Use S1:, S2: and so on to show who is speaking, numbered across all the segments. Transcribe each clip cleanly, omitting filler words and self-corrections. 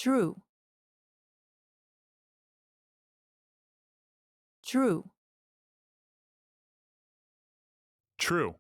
S1: true, true,
S2: True.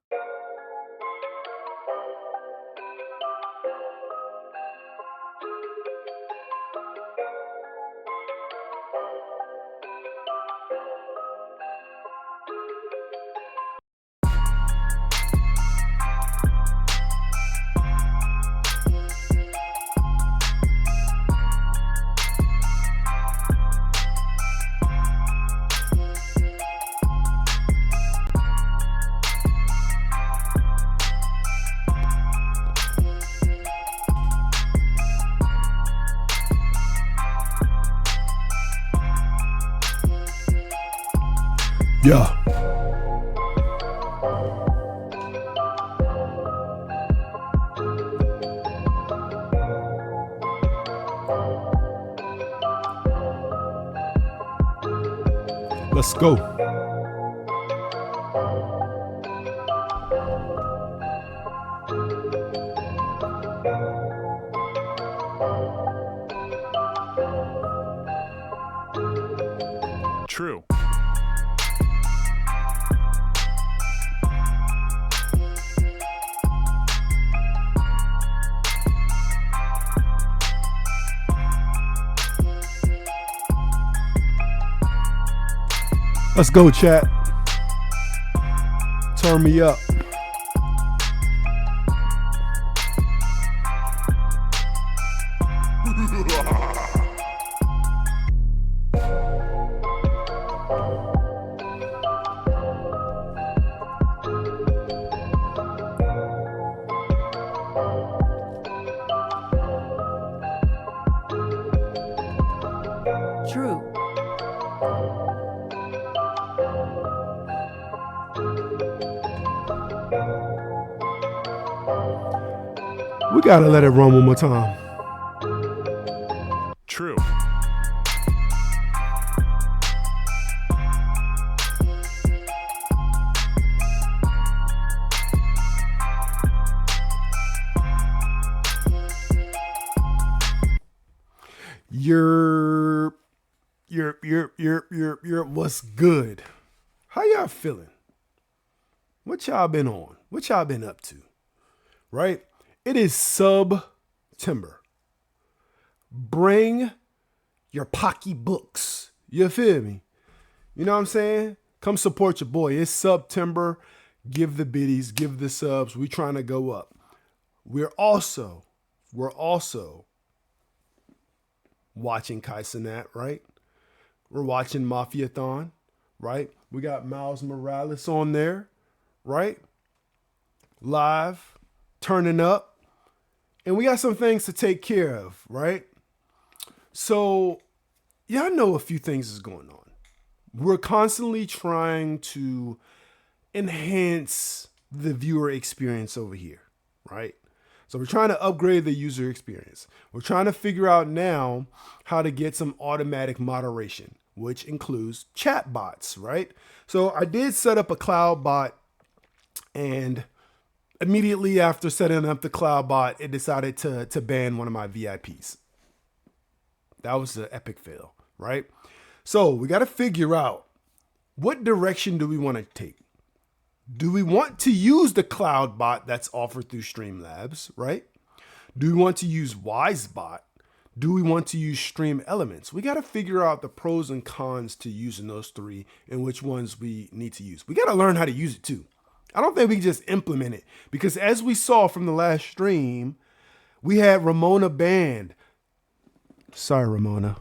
S3: Yeah. Let's go.
S2: True.
S3: Let's go, chat. Turn me up.
S1: true,
S3: We gotta let it run one more time.
S2: True.
S3: You're what's good? How y'all feeling? What y'all been on? What y'all been up to? Right? It is SUBtember. Bring your pocketbooks. You feel me? You know what I'm saying? Come support your boy. It's SUBtember. Give the biddies, give the subs. We trying to go up. We're also watching Kaisenat, right? We're watching Mafiathon, right? We got Miles Morales on there, right? Live, turning up. And we got some things to take care of, right? So, y'all know a few things is going on. We're constantly trying to enhance the viewer experience over here, right? So we're trying to upgrade the user experience. We're trying to figure out now how to get some automatic moderation, which includes chat bots, right? So I did set up a cloud bot, and immediately after setting up the cloud bot, it decided to ban one of my VIPs. That was an epic fail, right? So we got to figure out, what direction do we want to take? Do we want to use the cloud bot that's offered through Streamlabs, right? Do we want to use WiseBot? Do we want to use Stream Elements? We got to figure out the pros and cons to using those three and which ones we need to use. We got to learn how to use it too. I don't think we can just implement it, because as we saw from the last stream, we had Ramona banned. Sorry, Ramona.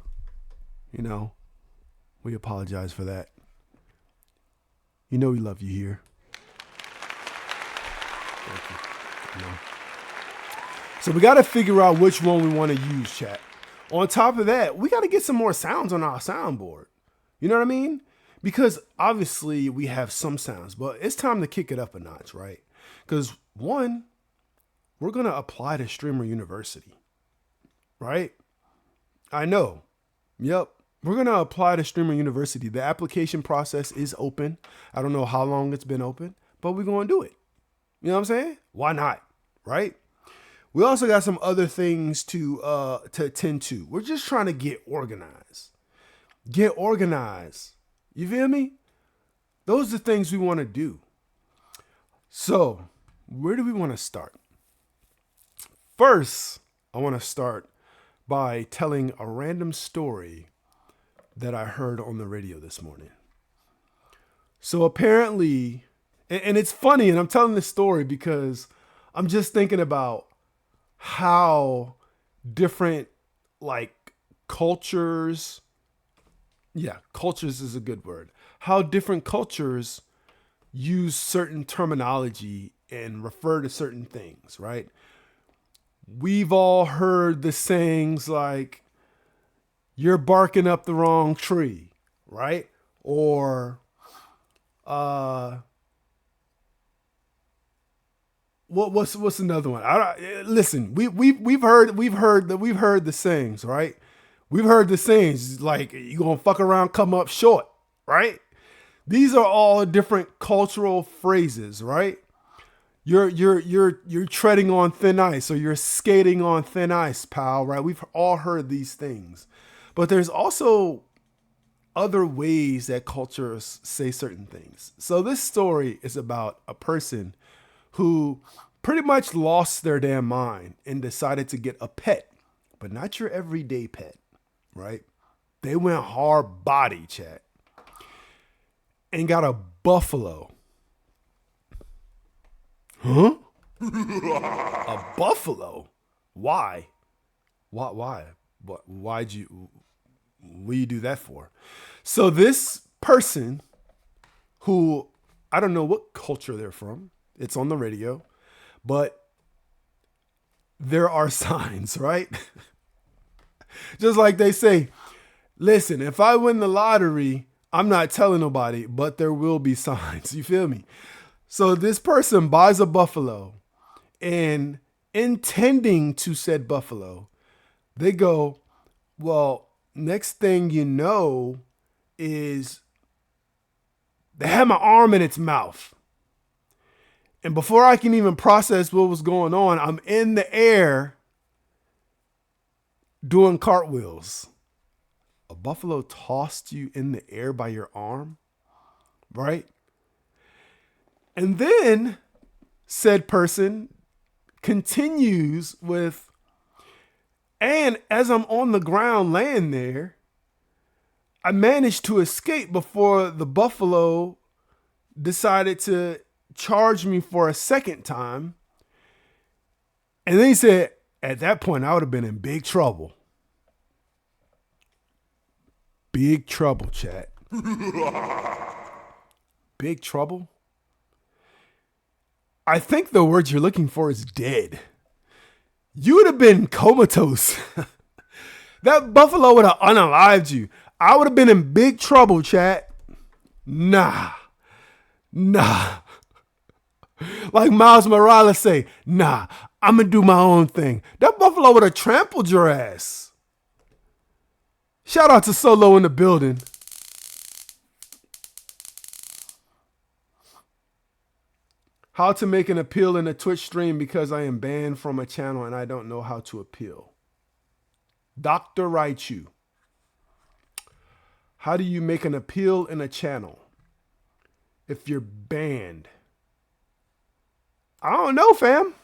S3: You know, we apologize for that. You know we love you here. Thank you. You know. So we got to figure out which one we want to use, chat. On top of that, we got to get some more sounds on our soundboard. You know what I mean? Because obviously we have some sounds, but it's time to kick it up a notch, right? Because one, we're going to apply to Streamer University, right? I know. Yep. We're going to apply to Streamer University. The application process is open. I don't know how long it's been open, but we're going to do it. You know what I'm saying? Why not? Right? We also got some other things to attend to. We're just trying to get organized. Get organized. You feel me? Those are the things we want to do. So, where do we want to start? First, I want to start by telling a random story that I heard on the radio this morning. So apparently, and it's funny, and I'm telling this story because I'm just thinking about how different cultures, cultures is a good word, how different cultures use certain terminology and refer to certain things, right? We've all heard the sayings like, you're barking up the wrong tree, right? Or, what's another one? Listen, we've heard the sayings, right? We've heard the sayings like, you gonna fuck around, come up short, right? These are all different cultural phrases, right? You're treading on thin ice, or you're skating on thin ice, pal, right? We've all heard these things. But there's also other ways that cultures say certain things. So this story is about a person who pretty much lost their damn mind and decided to get a pet, but not your everyday pet, right? They went hard body, chat, and got a buffalo. Huh? A buffalo? Why? Why? What do you do that for? So this person, who I don't know what culture they're from, it's on the radio, but there are signs, right? Just like they say, listen, if I win the lottery, I'm not telling nobody, but there will be signs. You feel me? So this person buys a buffalo, and intending to said buffalo, they go, well, next thing you know is they had my arm in its mouth. And before I can even process what was going on, I'm in the air doing cartwheels. A buffalo tossed you in the air by your arm, right? And then said person continues with, and as I'm on the ground laying there, I managed to escape before the buffalo decided to charge me for a second time. And then he said, at that point, I would have been in big trouble. Big trouble, chat. Big trouble? I think the word you're looking for is dead. You would have been comatose. That buffalo would have unalived you. I would have been in big trouble, chat. Nah. Like Miles Morales say, nah, I'm going to do my own thing. That buffalo would have trampled your ass. Shout out to Solo in the building. How to make an appeal in a Twitch stream because I am banned from a channel and I don't know how to appeal. Dr. Raichu. How do you make an appeal in a channel if you're banned? I don't know, fam.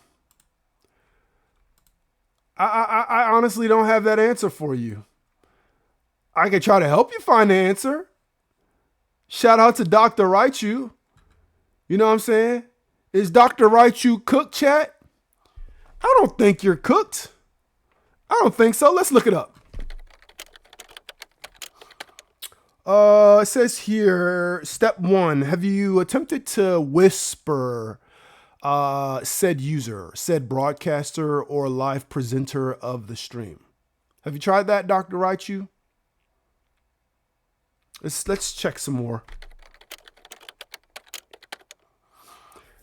S3: I honestly don't have that answer for you. I could try to help you find the answer. Shout out to Dr. Raichu. You know what I'm saying? Is Dr. Raichu cooked, chat? I don't think you're cooked. I don't think so. Let's look it up. It says here, step 1, have you attempted to whisper said user, said broadcaster, or live presenter of the stream? Have you tried that, Dr. Raichu? Let's check some more.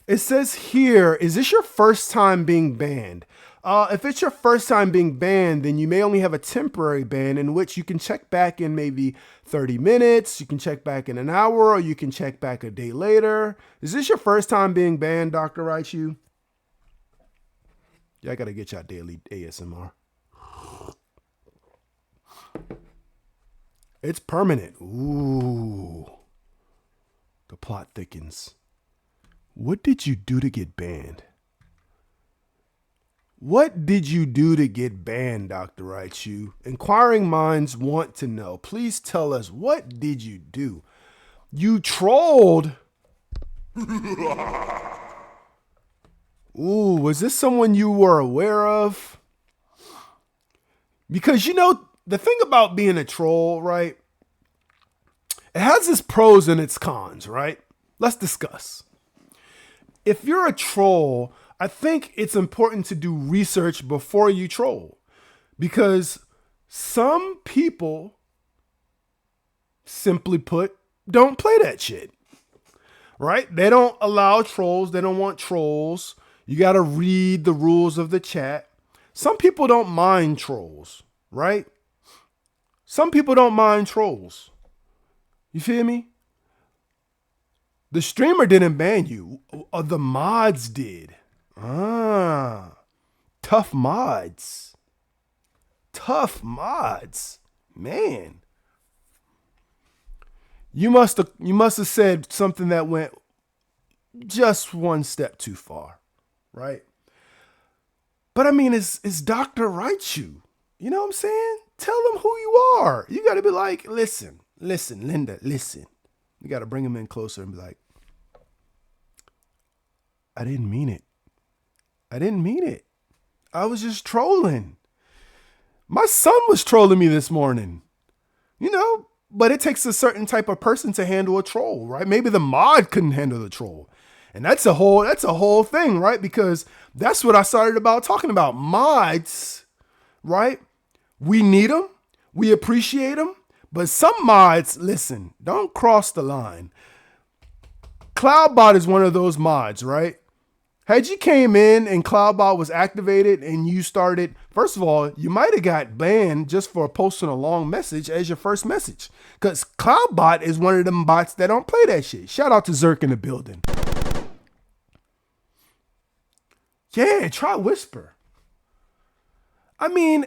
S3: It says here, is this your first time being banned? If it's your first time being banned, then you may only have a temporary ban in which you can check back in maybe 30 minutes, you can check back in an hour, or you can check back a day later. Is this your first time being banned, Dr. Raichu? Y'all gotta get y'all daily ASMR. It's permanent. Ooh. The plot thickens. What did you do to get banned? What did you do to get banned, Dr. Raichu? Inquiring minds want to know. Please tell us, what did you do? You trolled. Ooh, was this someone you were aware of? Because, you know, the thing about being a troll, right? It has its pros and its cons, right? Let's discuss. If you're a troll, I think it's important to do research before you troll, because some people, simply put, don't play that shit, right? They don't allow trolls. They don't want trolls. You got to read the rules of the chat. Some people don't mind trolls, right? Some people don't mind trolls. You feel me? The streamer didn't ban you. The mods did. Tough mods. Tough mods. Man. You must have said something that went just one step too far, right? But I mean, it's Dr. Raichu. You know what I'm saying? Tell them who you are. You got to be like, listen, Linda, listen. You got to bring them in closer and be like, I didn't mean it. I didn't mean it. I was just trolling. My son was trolling me this morning, you know, but it takes a certain type of person to handle a troll, right? Maybe the mod couldn't handle the troll. And that's a whole thing, right? Because that's what I started about talking about. Mods, right? We need them. We appreciate them. But some mods, listen, don't cross the line. Cloudbot is one of those mods, right? Had you came in and Cloudbot was activated and you started, first of all, you might have got banned just for posting a long message as your first message. Because Cloudbot is one of them bots that don't play that shit. Shout out to Zerk in the building. Yeah, try Whisper. I mean,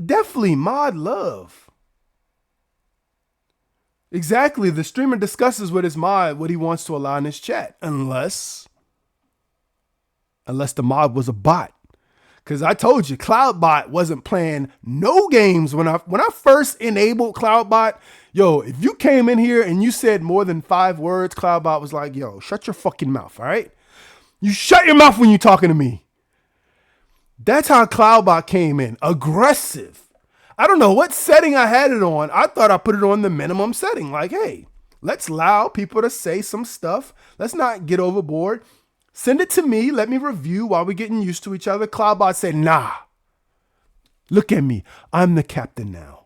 S3: definitely mod love. Exactly. The streamer discusses with his mod what he wants to allow in his chat. Unless the mod was a bot. Because I told you, Cloudbot wasn't playing no games when I first enabled Cloudbot. Yo, if you came in here and you said more than 5 words, Cloudbot was like, yo, shut your fucking mouth, all right? You shut your mouth when you're talking to me. That's how Cloudbot came in. Aggressive. I don't know what setting I had it on. I thought I put it on the minimum setting. Like, hey, let's allow people to say some stuff. Let's not get overboard. Send it to me. Let me review while we're getting used to each other. Cloudbot said, nah. Look at me. I'm the captain now.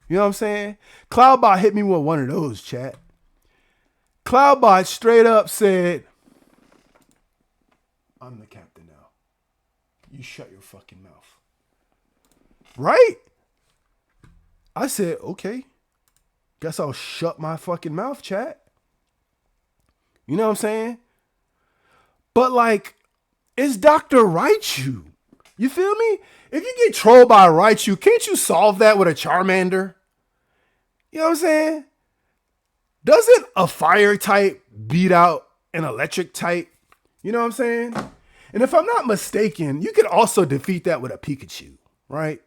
S3: You know what I'm saying? Cloudbot hit me with one of those, chat. Cloudbot straight up said, I'm the captain now. You shut your fucking mouth. Right? I said, okay. Guess I'll shut my fucking mouth, chat. You know what I'm saying? But like, it's Dr. Raichu. You feel me? If you get trolled by Raichu, can't you solve that with a Charmander? You know what I'm saying? Doesn't a fire type beat out an electric type? You know what I'm saying? And if I'm not mistaken, you could also defeat that with a Pikachu, right?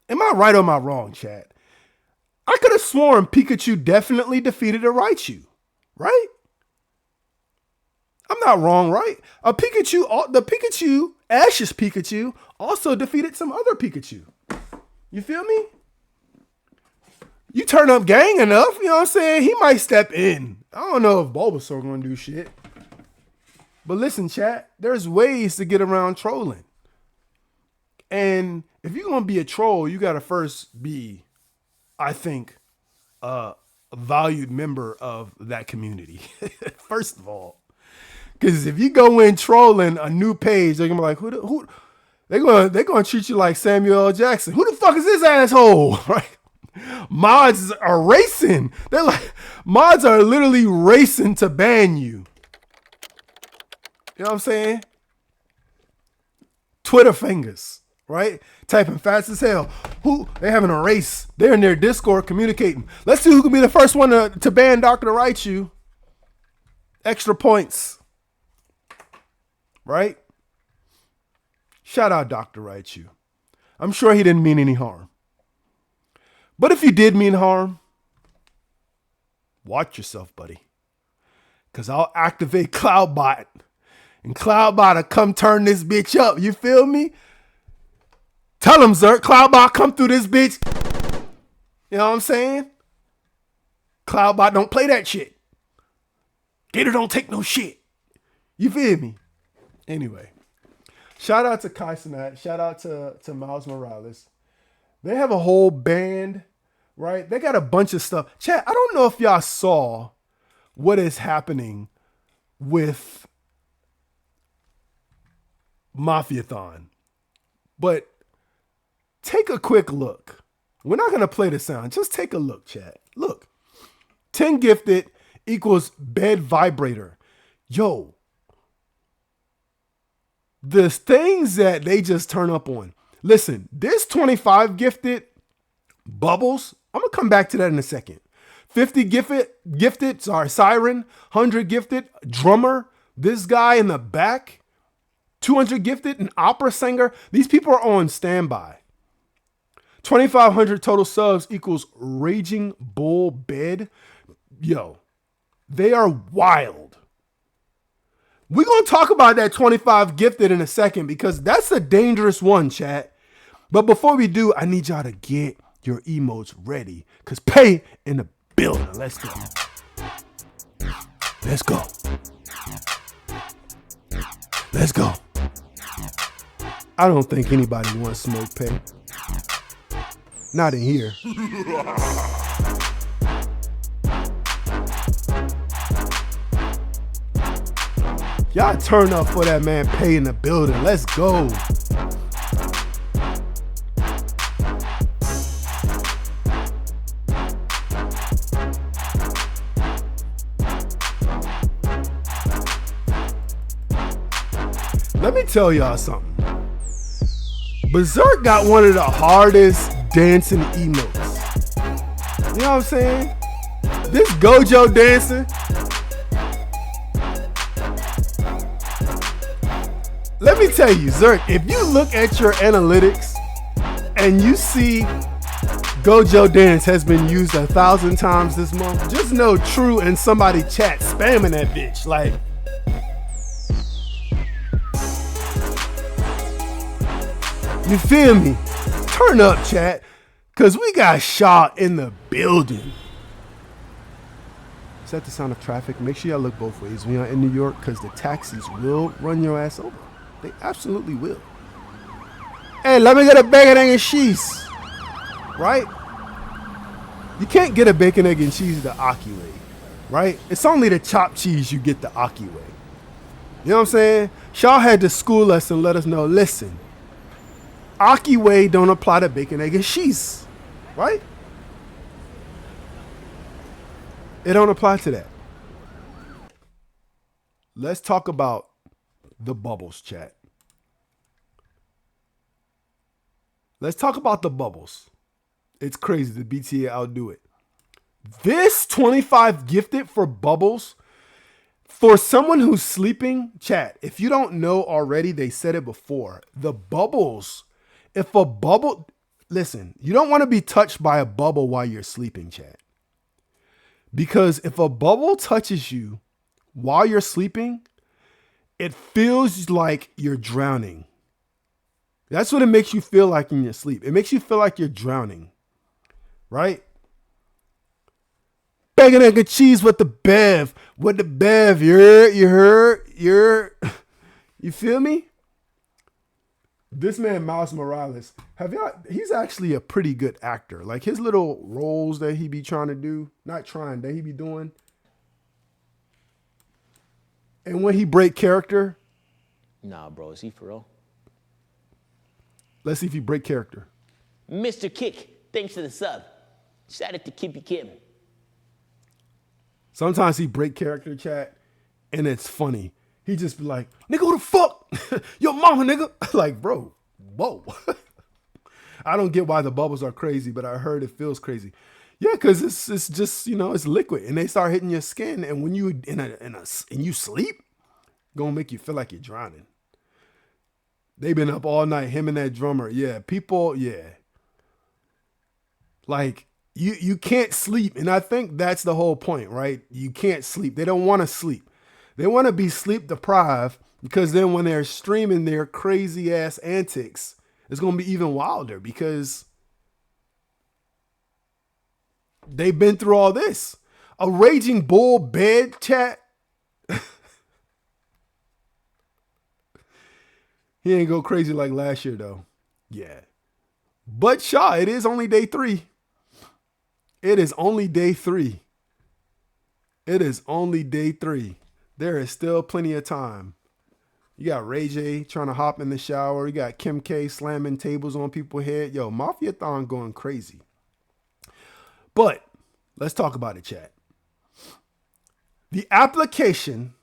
S3: Am I right or am I wrong, chat? I could have sworn Pikachu definitely defeated a Raichu, right? I'm not wrong, right? The Pikachu, Ash's Pikachu, also defeated some other Pikachu. You feel me? You turn up gang enough, you know what I'm saying? He might step in. I don't know if Bulbasaur gonna do shit. But listen, chat, there's ways to get around trolling. And if you're gonna be a troll, you gotta first be, I think, a valued member of that community. First of all. Because if you go in trolling a new page, they're gonna be like, who? They're gonna treat you like Samuel L. Jackson. Who the fuck is this asshole? Right? Mods are racing. Mods are literally racing to ban you. You know what I'm saying? Twitter fingers, right? Typing fast as hell. Who they having a race? They're in their Discord communicating. Let's see who can be the first one to ban Dr. Raichu. Extra points, right? Shout out Dr. Raichu. I'm sure he didn't mean any harm. But if you did mean harm, watch yourself, buddy. Because I'll activate Cloudbot. And Cloudbot will come turn this bitch up. You feel me? Tell him, Zerk. Cloudbot come through this bitch. You know what I'm saying? Cloudbot don't play that shit. Gator don't take no shit. You feel me? Anyway. Shout out to Kai Cenat. Shout out to Miles Morales. They have a whole band, right? They got a bunch of stuff. Chat, I don't know if y'all saw what is happening with Mafiathon, but take a quick look. We're not going to play the sound. Just take a look, chat. Look. 10 gifted equals bed vibrator. Yo. The things that they just turn up on. Listen, this 25 bubbles, I'm going to come back to that in a second. 50 gifted, siren, 100 gifted, drummer, this guy in the back, 200 gifted, an opera singer. These people are on standby. 2,500 total subs equals Raging Bull Bed. Yo, they are wild. We're going to talk about that 25 gifted in a second because that's a dangerous one, chat. But before we do, I need y'all to get your emotes ready because pay in the building. Let's go. Let's go. Let's go. I don't think anybody wants smoke pay. Not in here. Y'all turn up for that man pay in the building. Let's go. Let me tell y'all something. Berserk got one of the hardest dancing emotes. You know what I'm saying? This Gojo dancing. Let me tell you, Zerk, if you look at your analytics and you see Gojo Dance has been used 1,000 times this month, just know True and somebody chat spamming that bitch. Like, you feel me? Turn up, chat, because we got shot in the building. Is that the sound of traffic? Make sure y'all look both ways when you're in New York because the taxis will run your ass over. They absolutely will. Hey, let me get a bacon, egg, and cheese. Right? You can't get a bacon, egg, and cheese the Aki way. Right? It's only the chopped cheese you get the Aki way. You know what I'm saying? Shaw had to school us and let us know, listen, Aki way don't apply to bacon, egg, and cheese. Right? It don't apply to that. Let's talk about the bubbles, chat. Let's talk about the bubbles. It's crazy. The BTA outdo it. This 25 gifted for bubbles for someone who's sleeping, chat. If you don't know already, they said it before. The bubbles, if a bubble, listen, you don't want to be touched by a bubble while you're sleeping, chat. Because if a bubble touches you while you're sleeping, it feels like you're drowning. That's what it makes you feel like in your sleep. It makes you feel like you're drowning. Right? Bacon, egg, and cheese with the bev. With the bev. You feel me? This man, Miles Morales, he's actually a pretty good actor. Like his little roles that he be trying to do, that he be doing. And when he break character.
S4: Nah, bro, is he for real?
S3: Let's see if he break character.
S4: Mr. Kick, thanks for the sub. Shout out to Kippy Kim.
S3: Sometimes he break character, chat, and it's funny. He just be like, nigga, who the fuck? Yo, mama, nigga. Like, bro, whoa. I don't get why the bubbles are crazy, but I heard it feels crazy. Yeah, because it's just, it's liquid, and they start hitting your skin, and when you and you sleep, gonna make you feel like you're drowning. They've been up all night, him and that drummer. Yeah, people, yeah. Like, you can't sleep, and I think that's the whole point, right? You can't sleep. They don't want to sleep. They want to be sleep deprived, because then when they're streaming their crazy ass antics, it's going to be even wilder because they've been through all this. A raging bull bed chat. He ain't go crazy like last year though. Yeah. But Shaw, it is only day 3. It is only day 3. It is only day 3. There is still plenty of time. You got Ray J trying to hop in the shower. You got Kim K slamming tables on people's head. Yo, Mafia-thon going crazy. But let's talk about it, chat. The application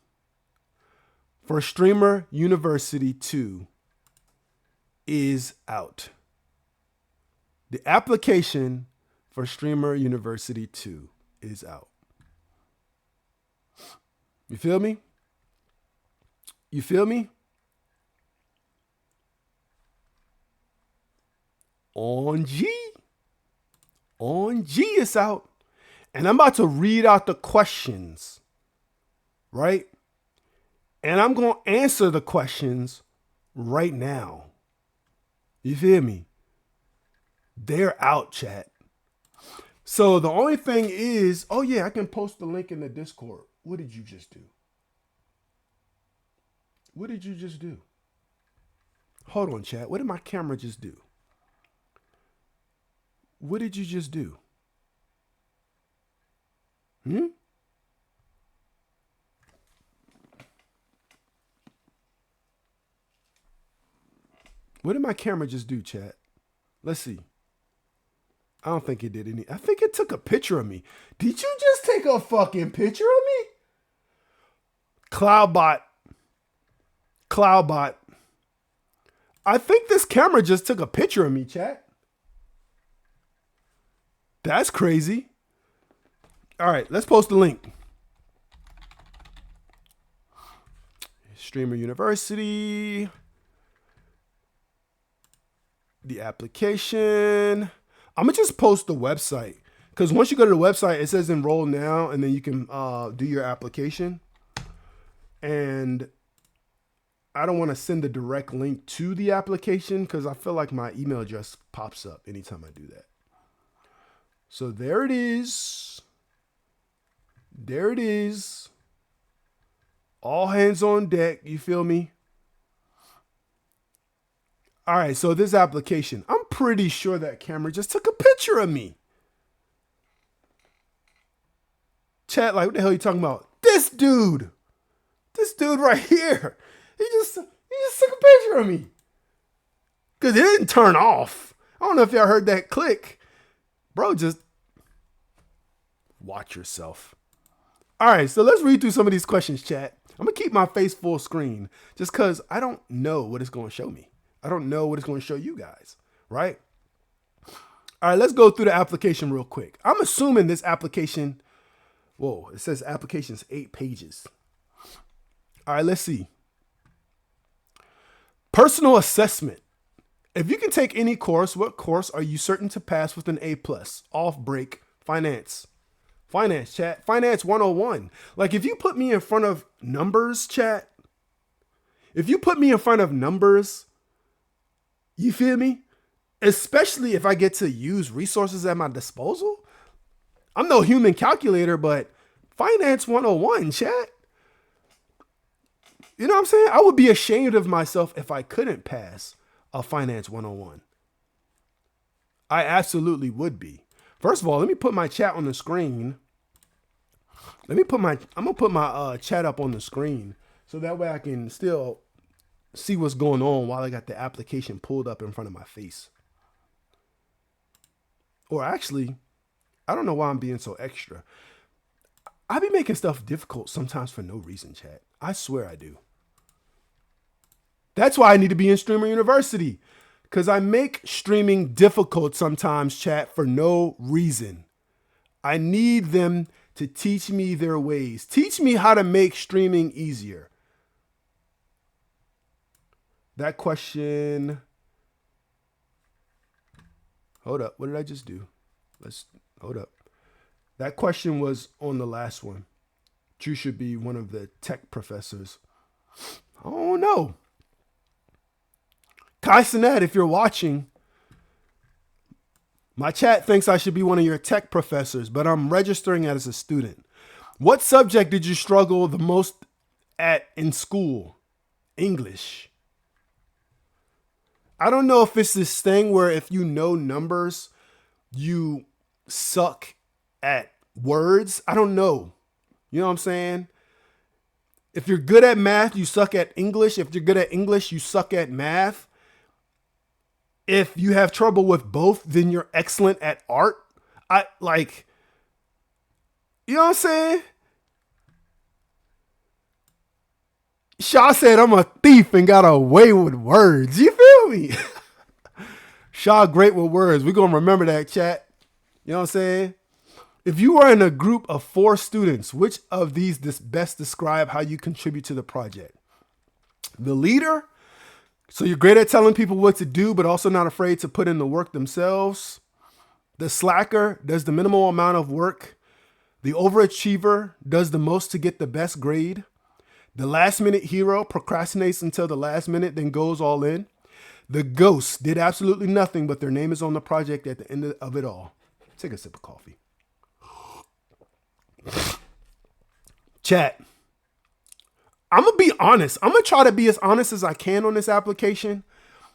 S3: for Streamer University 2 is out. The application for Streamer University 2 is out. You feel me? You feel me? On G it's out. And I'm about to read out the questions, right? And I'm going to answer the questions right now. You feel me? They're out, chat. So the only thing is, oh yeah, I can post the link in the Discord. What did you just do? What did you just do? Hold on, chat. What did my camera just do? What did you just do? What did my camera just do, chat? Let's see. I don't think it did any. I think it took a picture of me. Did you just take a fucking picture of me? Cloudbot. I think this camera just took a picture of me, chat. That's crazy. All right, let's post the link. Streamer University. The application. I'm going to just post the website. Because once you go to the website, it says enroll now. And then you can do your application. And I don't want to send the direct link to the application because I feel like my email address pops up anytime I do that. So there it is. There it is. All hands on deck. You feel me? All right. So this application, I'm pretty sure that camera just took a picture of me. Chat, like, what the hell are you talking about? This dude right here. He just took a picture of me. Because it didn't turn off. I don't know if y'all heard that click. Bro, just watch yourself. All right, so let's read through some of these questions, chat. I'm going to keep my face full screen just because I don't know what it's going to show me. I don't know what it's going to show you guys, right? All right, let's go through the application real quick. I'm assuming this application, it says application's 8 pages. All right, let's see. Personal assessment. If you can take any course, what course are you certain to pass with an A+? Off break, finance. Finance, chat. Finance 101. Like, if you put me in front of numbers, chat. If you put me in front of numbers, you feel me? Especially if I get to use resources at my disposal. I'm no human calculator, but Finance 101, chat. You know what I'm saying? I would be ashamed of myself if I couldn't pass a Finance 101. I absolutely would be. First of all, let me put my chat on the screen. I'm going to put my chat up on the screen so that way I can still see what's going on while I got the application pulled up in front of my face. Or actually, I don't know why I'm being so extra. I be making stuff difficult sometimes for no reason, chat. I swear I do. That's why I need to be in Streamer University, because I make streaming difficult sometimes, chat, for no reason. I need them to teach me their ways. Teach me how to make streaming easier. That question. Hold up. What did I just do? Hold up. That question was on the last one. You should be one of the tech professors. I don't know. Kai Sinet, if you're watching, my chat thinks I should be one of your tech professors, but I'm registering as a student. What subject did you struggle the most at in school? English. I don't know if it's this thing where if you know numbers, you suck at words. I don't know. You know what I'm saying? If you're good at math, you suck at English. If you're good at English, you suck at math. If you have trouble with both, then you're excellent at art. You know what I'm saying? Shaw said, I'm a thief and got away with words. You feel me? Shaw, great with words. We're going to remember that, chat. You know what I'm saying? If you are in a group of 4 students, which of these best describe how you contribute to the project? The leader, so you're great at telling people what to do, but also not afraid to put in the work themselves. The slacker does the minimal amount of work. The overachiever does the most to get the best grade. The last minute hero procrastinates until the last minute, then goes all in. The ghost did absolutely nothing, but their name is on the project at the end of it all. Take a sip of coffee. Chat. I'm going to be honest. I'm going to try to be as honest as I can on this application,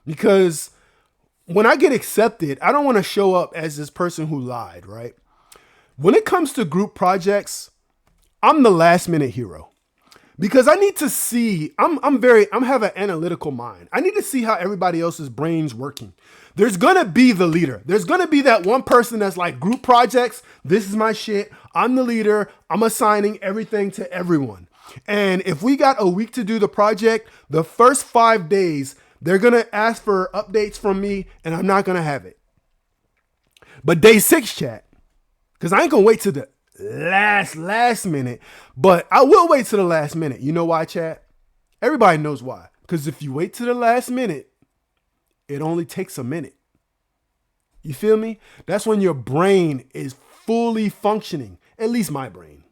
S3: because when I get accepted, I don't want to show up as this person who lied, right? When it comes to group projects, I'm the last minute hero, because I need to see, I'm have an analytical mind. I need to see how everybody else's brain's working. There's going to be the leader. There's going to be that one person that's like, group projects, this is my shit. I'm the leader. I'm assigning everything to everyone. And if we got a week to do the project, the first 5 days, they're going to ask for updates from me, and I'm not going to have it. But day 6, chat, because I ain't going to wait to the last minute, but I will wait to the last minute. You know why, chat? Everybody knows why. Because if you wait to the last minute, it only takes a minute. You feel me? That's when your brain is fully functioning. At least my brain.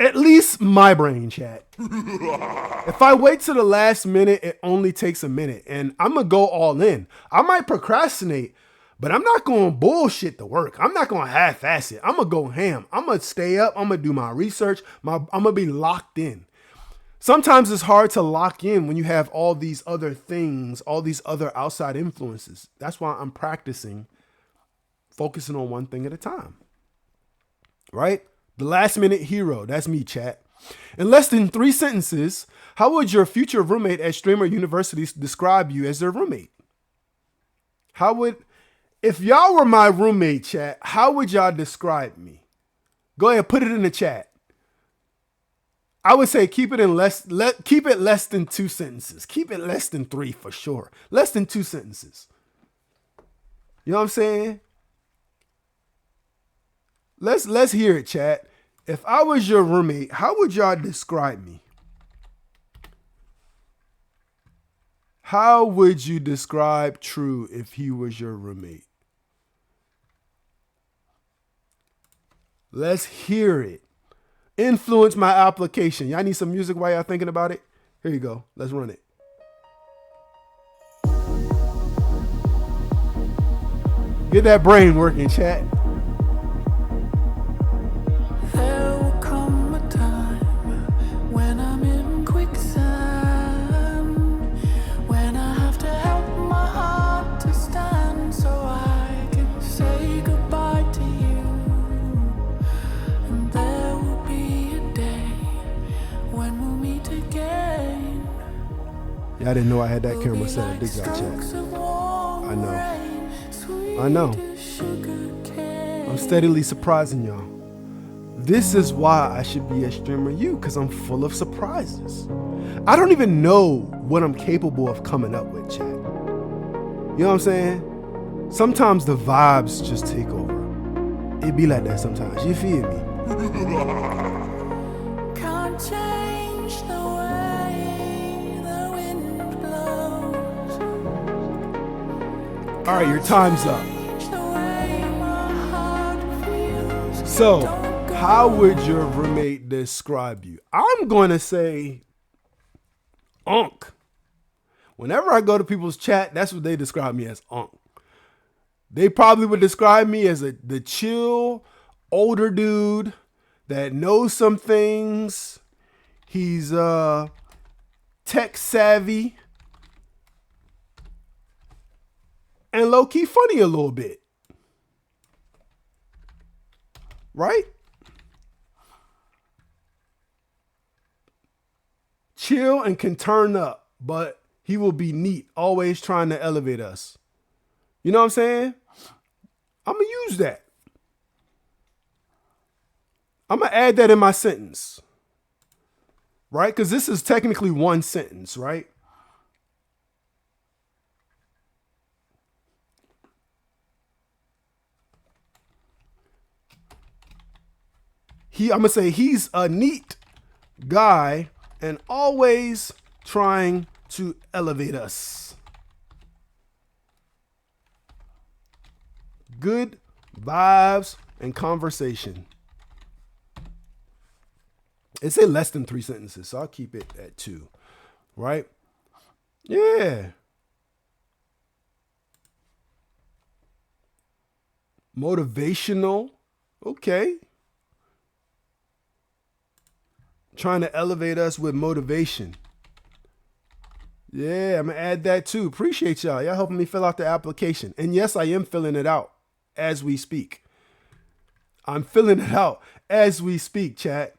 S3: At least my brain, chat. If I wait to the last minute, it only takes a minute. And I'm going to go all in. I might procrastinate, but I'm not going to bullshit the work. I'm not going to half-ass it. I'm going to go ham. I'm going to stay up. I'm going to do my research. I'm going to be locked in. Sometimes it's hard to lock in when you have all these other things, all these other outside influences. That's why I'm practicing focusing on one thing at a time. Right? The last minute hero. That's me, chat. In less than 3 sentences, how would your future roommate at Streamer University describe you as their roommate? If y'all were my roommate, chat, how would y'all describe me? Go ahead, put it in the chat. I would say keep it less than 2 sentences. Keep it less than 3 for sure. Less than 2 sentences. You know what I'm saying? Let's hear it, chat. If I was your roommate, how would y'all describe me? How would you describe True if he was your roommate? Let's hear it. Influence my application. Y'all need some music while y'all thinking about it? Here you go. Let's run it. Get that brain working, chat.
S1: There will come a time when I'm in quicksand, when I have to help my heart to stand so I can say goodbye to you. And there will be a day when we'll meet again.
S3: Y'all didn't know I had that camera set up. Dig y'all, chat. I know. I'm steadily surprising y'all. This is why I should be a streamer you, because I'm full of surprises. I don't even know what I'm capable of coming up with, chat. You know what I'm saying? Sometimes the vibes just take over. It be like that sometimes. You feel me?
S1: Can't change the way the wind blows.
S3: All right, your time's up.
S1: Change the way my heart feels.
S3: So,
S1: Don't go
S3: how would your roommate describe you? I'm going to say Unk. Whenever I go to people's chat, that's what they describe me as, Unk. They probably would describe me as the chill, older dude that knows some things. He's tech savvy and low-key funny a little bit. Right? Chill and can turn up, but he will be neat, always trying to elevate us. You know what I'm saying? I'm going to use that. I'm going to add that in my sentence. Right? Because this is technically one sentence, right? I'm going to say he's a neat guy and always trying to elevate us. Good vibes and conversation. It said less than 3 sentences, so I'll keep it at 2. Right? Yeah. Motivational. Okay. Trying to elevate us with motivation. Yeah, I'm going to add that too. Appreciate y'all. Y'all helping me fill out the application. And yes, I am filling it out as we speak. I'm filling it out as we speak, chat.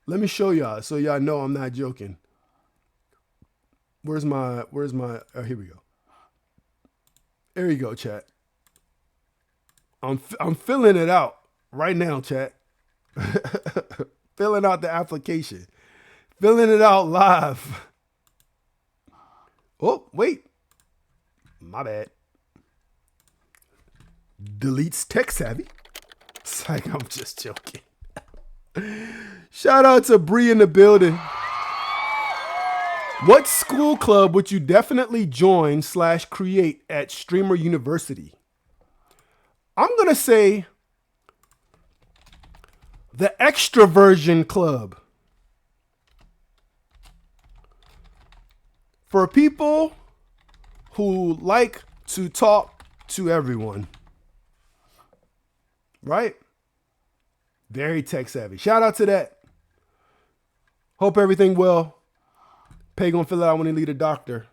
S3: Let me show y'all so y'all know I'm not joking. Where's my, oh, here we go. There you go, chat. I'm filling it out right now, chat. Filling out the application. Filling it out live. Oh, wait. My bad. Deletes tech savvy. It's like, I'm just joking. Shout out to Bree in the building. What school club would you definitely join / create at Streamer University? I'm going to say the Extroversion Club. For people who like to talk to everyone. Right? Very tech savvy. Shout out to that. Hope everything well. Pay gonna fill it out when he leave the doctor.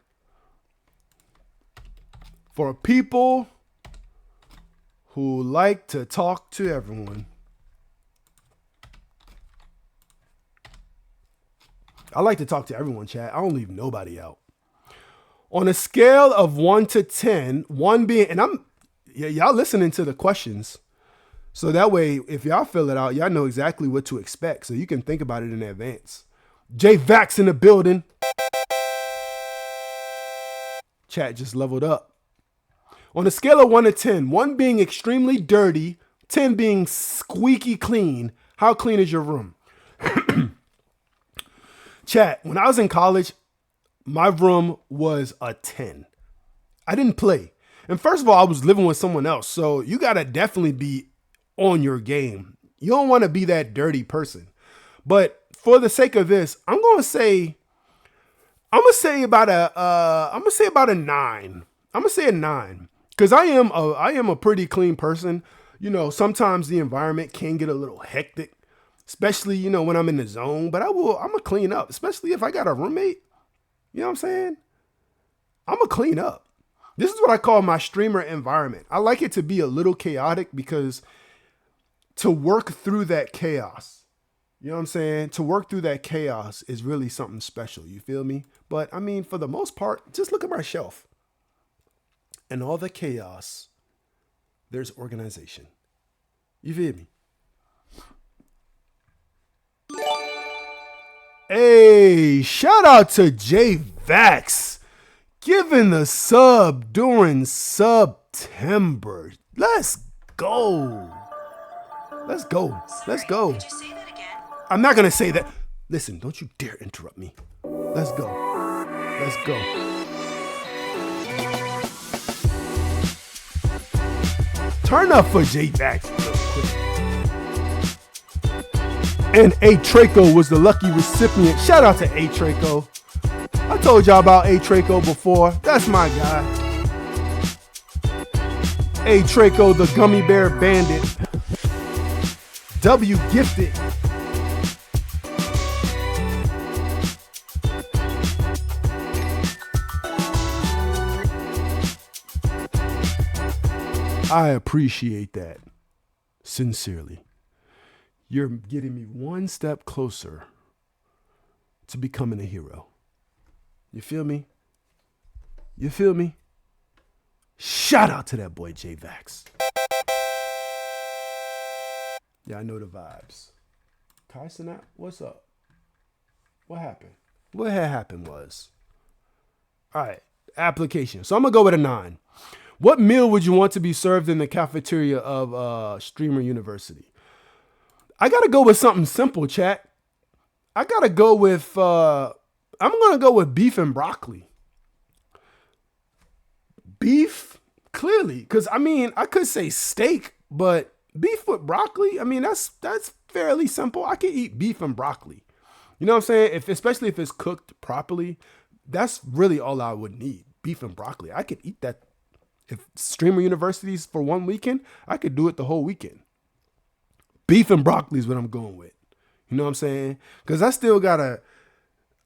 S3: For people who like to talk to everyone. I like to talk to everyone, chat. I don't leave nobody out. On a scale of 1 to 10, 1 being, and y'all listening to the questions. So that way, if y'all fill it out, y'all know exactly what to expect. So you can think about it in advance. J Vax in the building. Chat just leveled up. On a scale of 1 to 10, 1 being extremely dirty, 10 being squeaky clean, how clean is your room? Chat, when I was in college, my room was a 10. I didn't play. And first of all, I was living with someone else. So you got to definitely be on your game. You don't want to be that dirty person. But for the sake of this, I'm going to say about a 9. I'm going to say a 9 because I am a pretty clean person. You know, sometimes the environment can get a little hectic, especially, you know, when I'm in the zone, but I'm going to clean up, especially if I got a roommate. You know what I'm saying? I'm going to clean up. This is what I call my streamer environment. I like it to be a little chaotic because to work through that chaos, you know what I'm saying? To work through that chaos is really something special. You feel me? But I mean, for the most part, just look at my shelf. And all the chaos, there's organization. You feel me? Hey, shout out to J Vax giving the sub during SUBtember. Let's go. Let's go. Let's go.
S5: Did you say that again?
S3: I'm not gonna say that. Listen, don't you dare interrupt me. Let's go. Let's go. Turn up for J Vax real quick. And A Traco was the lucky recipient. Shout out to A Traco. I told y'all about A Traco before. That's my guy. A Traco, the gummy bear bandit. W gifted. I appreciate that. Sincerely. You're getting me one step closer to becoming a hero. You feel me? You feel me? Shout out to that boy J Vax. Yeah, I know the vibes. Kai Sinat, what's up? What happened? What had happened was, all right, application. So I'm gonna go with a 9. What meal would you want to be served in the cafeteria of Streamer University? I gotta go with something simple, chat. I gotta go with I'm gonna go with beef and broccoli. Beef, clearly, because I mean I could say steak, but beef with broccoli, I mean that's fairly simple. I can eat beef and broccoli. You know what I'm saying? Especially if it's cooked properly, that's really all I would need. Beef and broccoli. I could eat that. If Streamer Universities for one weekend, I could do it the whole weekend. Beef and broccoli is what I'm going with. You know what I'm saying? Because I still gotta,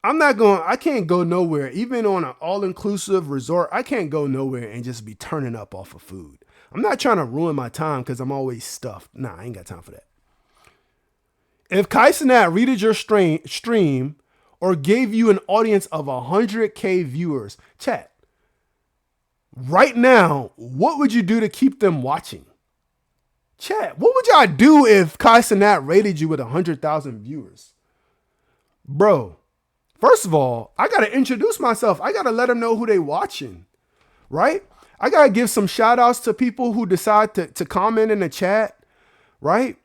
S3: I can't go nowhere. Even on an all-inclusive resort, I can't go nowhere and just be turning up off of food. I'm not trying to ruin my time because I'm always stuffed. Nah, I ain't got time for that. If Kai Sinat readed your stream or gave you an audience of 100K viewers, chat, right now, what would you do to keep them watching? Chat, what would y'all do if Kai Sinat rated you with 100,000 viewers? Bro, first of all, I got to introduce myself. I got to let them know who they watching, right? I got to give some shout outs to people who decide to comment in the chat, right?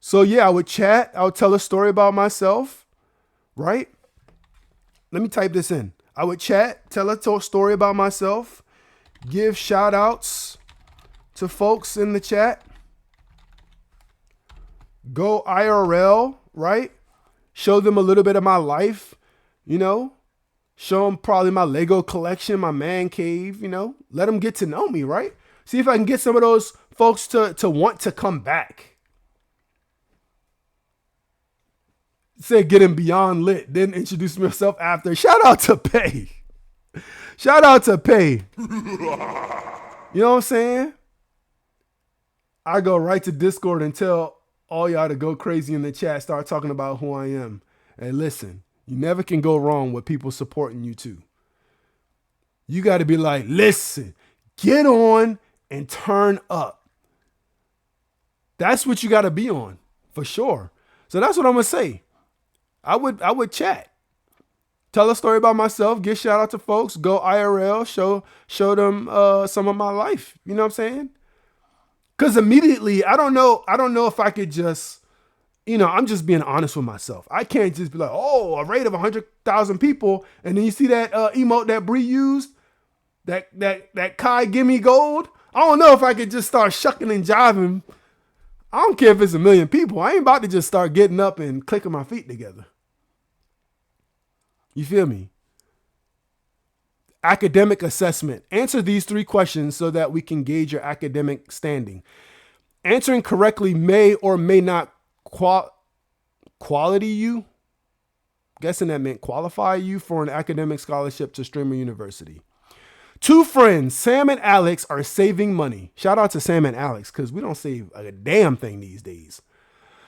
S3: So yeah, I would chat. I would tell a story about myself, right? Let me type this in. I would chat, tell a story about myself, give shout outs to folks in the chat, go IRL, right? Show them a little bit of my life, you know, show them probably my Lego collection, my man cave, you know, let them get to know me, right? See if I can get some of those folks to want to come back. Say getting beyond lit, then introduce myself after. Shout out to Pay. Shout out to Pay. You know what I'm saying? I go right to Discord and tell all y'all to go crazy in the chat, start talking about who I am. And listen, you never can go wrong with people supporting you too. You got to be like, listen, get on and turn up. That's what you got to be on for sure. So that's what I'm going to say. I would chat, tell a story about myself, give shout out to folks, go IRL, show them some of my life. You know what I'm saying? Because immediately, I don't know if I could just, you know, I'm just being honest with myself. I can't just be like, oh, a rate of 100,000 people, and then you see that emote that Bree used, that Kai gimme gold. I don't know if I could just start shucking and jiving. I don't care if it's 1 million people. I ain't about to just start getting up and clicking my feet together. You feel me? Academic assessment. Answer these 3 questions so that we can gauge your academic standing. Answering correctly may or may not quality you. Guessing that meant qualify you for an academic scholarship to Streamer University. 2 friends, Sam and Alex, are saving money. Shout out to Sam and Alex because we don't save a damn thing these days.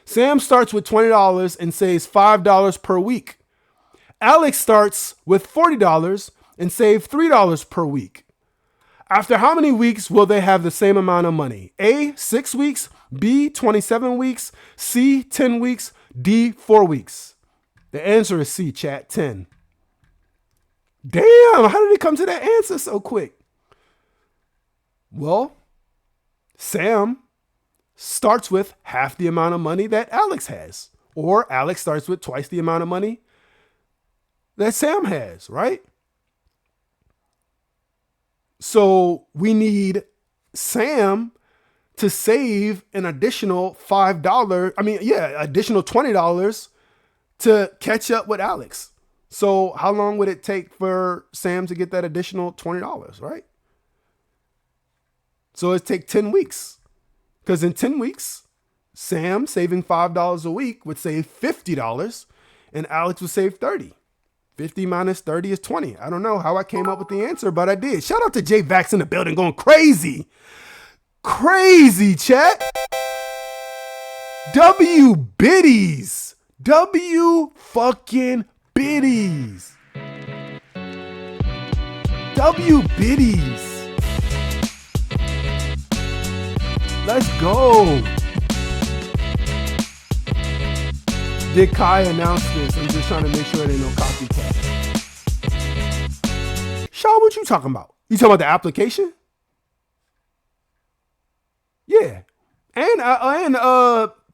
S3: Sam starts with $20 and saves $5 per week. Alex starts with $40 and saves $3 per week. After how many weeks will they have the same amount of money? A, 6 weeks, B, 27 weeks, C, 10 weeks, D, 4 weeks. The answer is C, chat, 10. Damn, how did it come to that answer so quick? Well, Sam starts with half the amount of money that Alex has. Or Alex starts with twice the amount of money that Sam has, right? So we need Sam to save an additional $5. Additional $20 to catch up with Alex. So how long would it take for Sam to get that additional $20, right? So it'd take 10 weeks. Because in 10 weeks, Sam saving $5 a week would save $50 and Alex would save 30. 50 minus 30 is 20. I don't know how I came up with the answer, but I did. Shout out to Jay Vax in the building going crazy. Crazy, chat. W biddies. W fucking biddies. W biddies. Let's go. Did Kai announce this? I'm just trying to make sure there ain't no copycat. Shaw, what you talking about? You talking about the application? Yeah.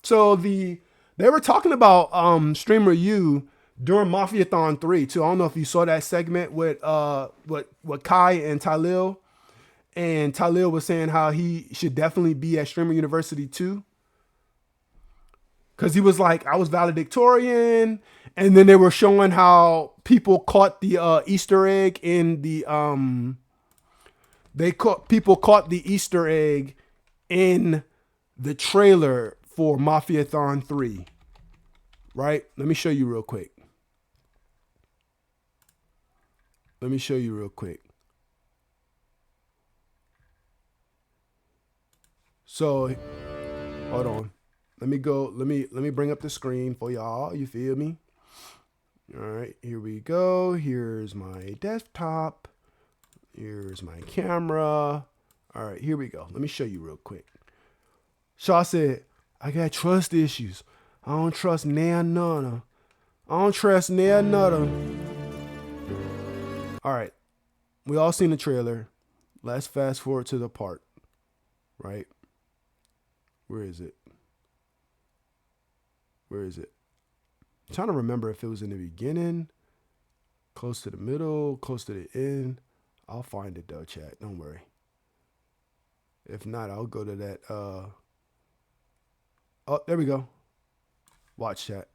S3: So they were talking about Streamer U during Mafiathon 3 too. I don't know if you saw that segment with Kai and Talil. And Talil was saying how he should definitely be at Streamer University too. Cause he was like, I was valedictorian, and then they were showing how people caught the Easter egg in the people caught the Easter egg in the trailer for Mafiathon 3. Right? Let me show you real quick. So, hold on. Let me bring up the screen for y'all. You feel me? All right, here we go. Here's my desktop. Here's my camera. All right, here we go. Let me show you real quick. Shaw said, I got trust issues. I don't trust none of them. All right, we all seen the trailer. Let's fast forward to the part, right? Where is it? I'm trying to remember if it was in the beginning, close to the middle, close to the end. I'll find it though, chat. Don't worry. If not, I'll go to that. Oh, there we go. Watch, chat.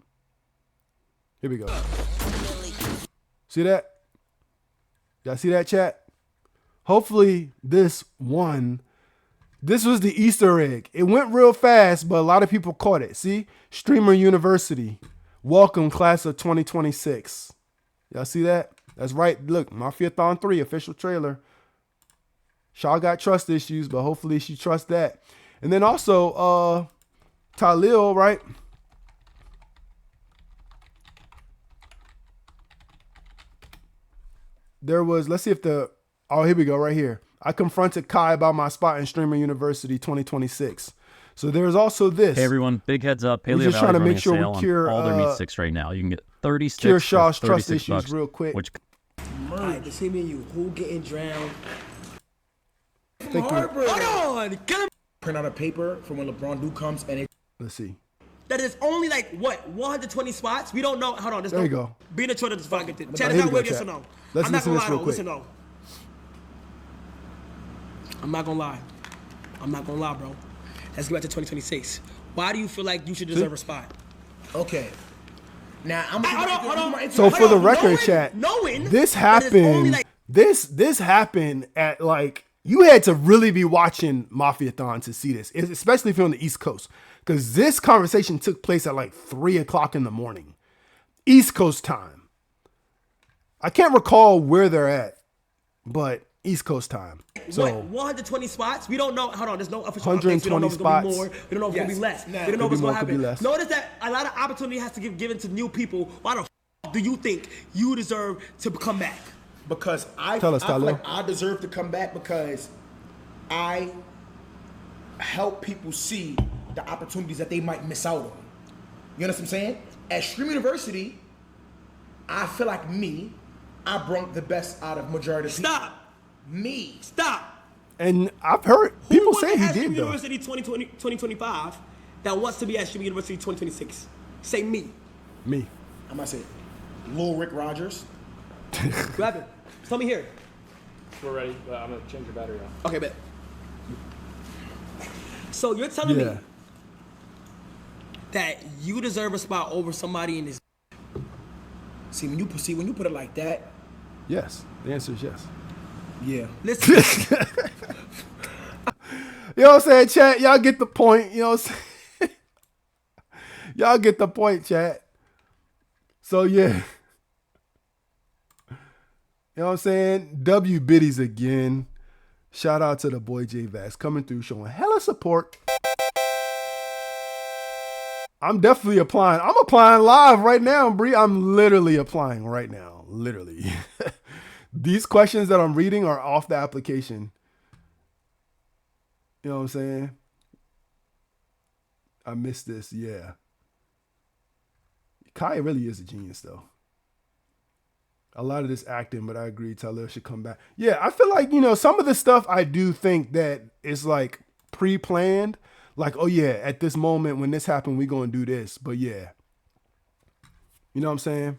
S3: Here we go. See that? Y'all see that, chat? Hopefully this was the Easter egg. It went real fast, but a lot of people caught it. See? Streamer University. Welcome, class of 2026. Y'all see that? That's right. Look, Mafiathon 3 official trailer. Shaw got trust issues, but hopefully she trusts that. And then also, Talil, right? Let's see if here we go, right here. I confronted Kai about my spot in Streamer University 2026. So there's also this.
S5: Hey everyone, big heads up.
S3: We're just trying to make sure we cure
S5: all their meat sticks right now. You can get 30 sticks.
S3: Cure Shaw's
S5: for
S3: trust
S5: 36
S3: issues
S5: bucks,
S3: real quick.
S5: Which
S6: All right, to see me and you, who getting drowned?
S3: Thank you.
S6: Hold on, print out a paper for when LeBron do comes and it.
S3: Let's see.
S6: That is only like what 120 spots. We don't know. Hold on,
S3: There you go.
S6: Being a Twitter, just fucking thing.
S3: Here
S6: Chat
S3: we
S6: is not
S3: go,
S6: weird, yes
S3: chat.
S6: or no?
S3: Let's
S6: I'm not
S3: listen to
S6: gonna
S3: this
S6: lie
S3: real
S6: though.
S3: quick.
S6: Listen though. I'm not gonna lie. Bro. Let's get back to 2026. Why do you feel like you should deserve a spot?
S7: Okay. Now I'm
S6: Hold on.
S3: So for the record, chat,
S6: knowing
S3: this
S6: that it's only,
S3: happened.
S6: like,
S3: This happened at like, you had to really be watching Mafiathon to see this, especially if you're on the East Coast, because this conversation took place at like 3 o'clock in the morning, East Coast time. I can't recall where they're at, but East Coast time. So
S6: what, 120 spots? We don't know. Hold on, there's no official updates.
S3: 120
S6: We don't know if it's gonna be
S3: spots.
S6: more. We don't know if it's gonna be less.
S7: Now,
S6: We don't know
S3: could
S6: what's
S3: be
S6: gonna
S3: more, could be
S6: happen.
S3: less.
S6: Notice that a lot of opportunity has to get given to new people. Why the do you think you deserve to come back?
S7: because I
S3: Tell us,
S7: feel
S3: Tyler.
S7: like I deserve to come back because I help people see the opportunities that they might miss out on. You understand what I'm saying? At Stream University, I feel like I brought the best out of majority of people.
S6: Stop.
S7: Me.
S6: Stop.
S3: And I've heard people say he
S6: at Stream
S3: did though.
S6: University 2025 that wants to be at Stream University 2026? Say me.
S3: Me.
S7: I'm gonna say Lil Rick Rogers.
S6: Grab it. Tell me here.
S8: We're ready, but I'm gonna change your battery off.
S6: Okay, bet. So you're telling me that you deserve a spot over somebody in this?
S7: See when you put it like that,
S3: Yes. The answer is yes.
S7: yeah.
S6: Listen,
S3: You know what I'm saying, chat? Y'all get the point. You know what I'm saying? Y'all get the point, chat. So, yeah. You know what I'm saying? W biddies again. Shout out to the boy J Vax coming through, showing hella support. I'm definitely applying. I'm applying live right now, Bree. I'm literally applying right now. Literally. These questions that I'm reading are off the application. You know what I'm saying? I missed this. Yeah. Kai really is a genius, though. A lot of this acting, but I agree Talib should come back. Yeah, I feel like, some of the stuff I do think that is like pre-planned. Like, oh yeah, at this moment when this happened, we gonna do this. But yeah. You know what I'm saying?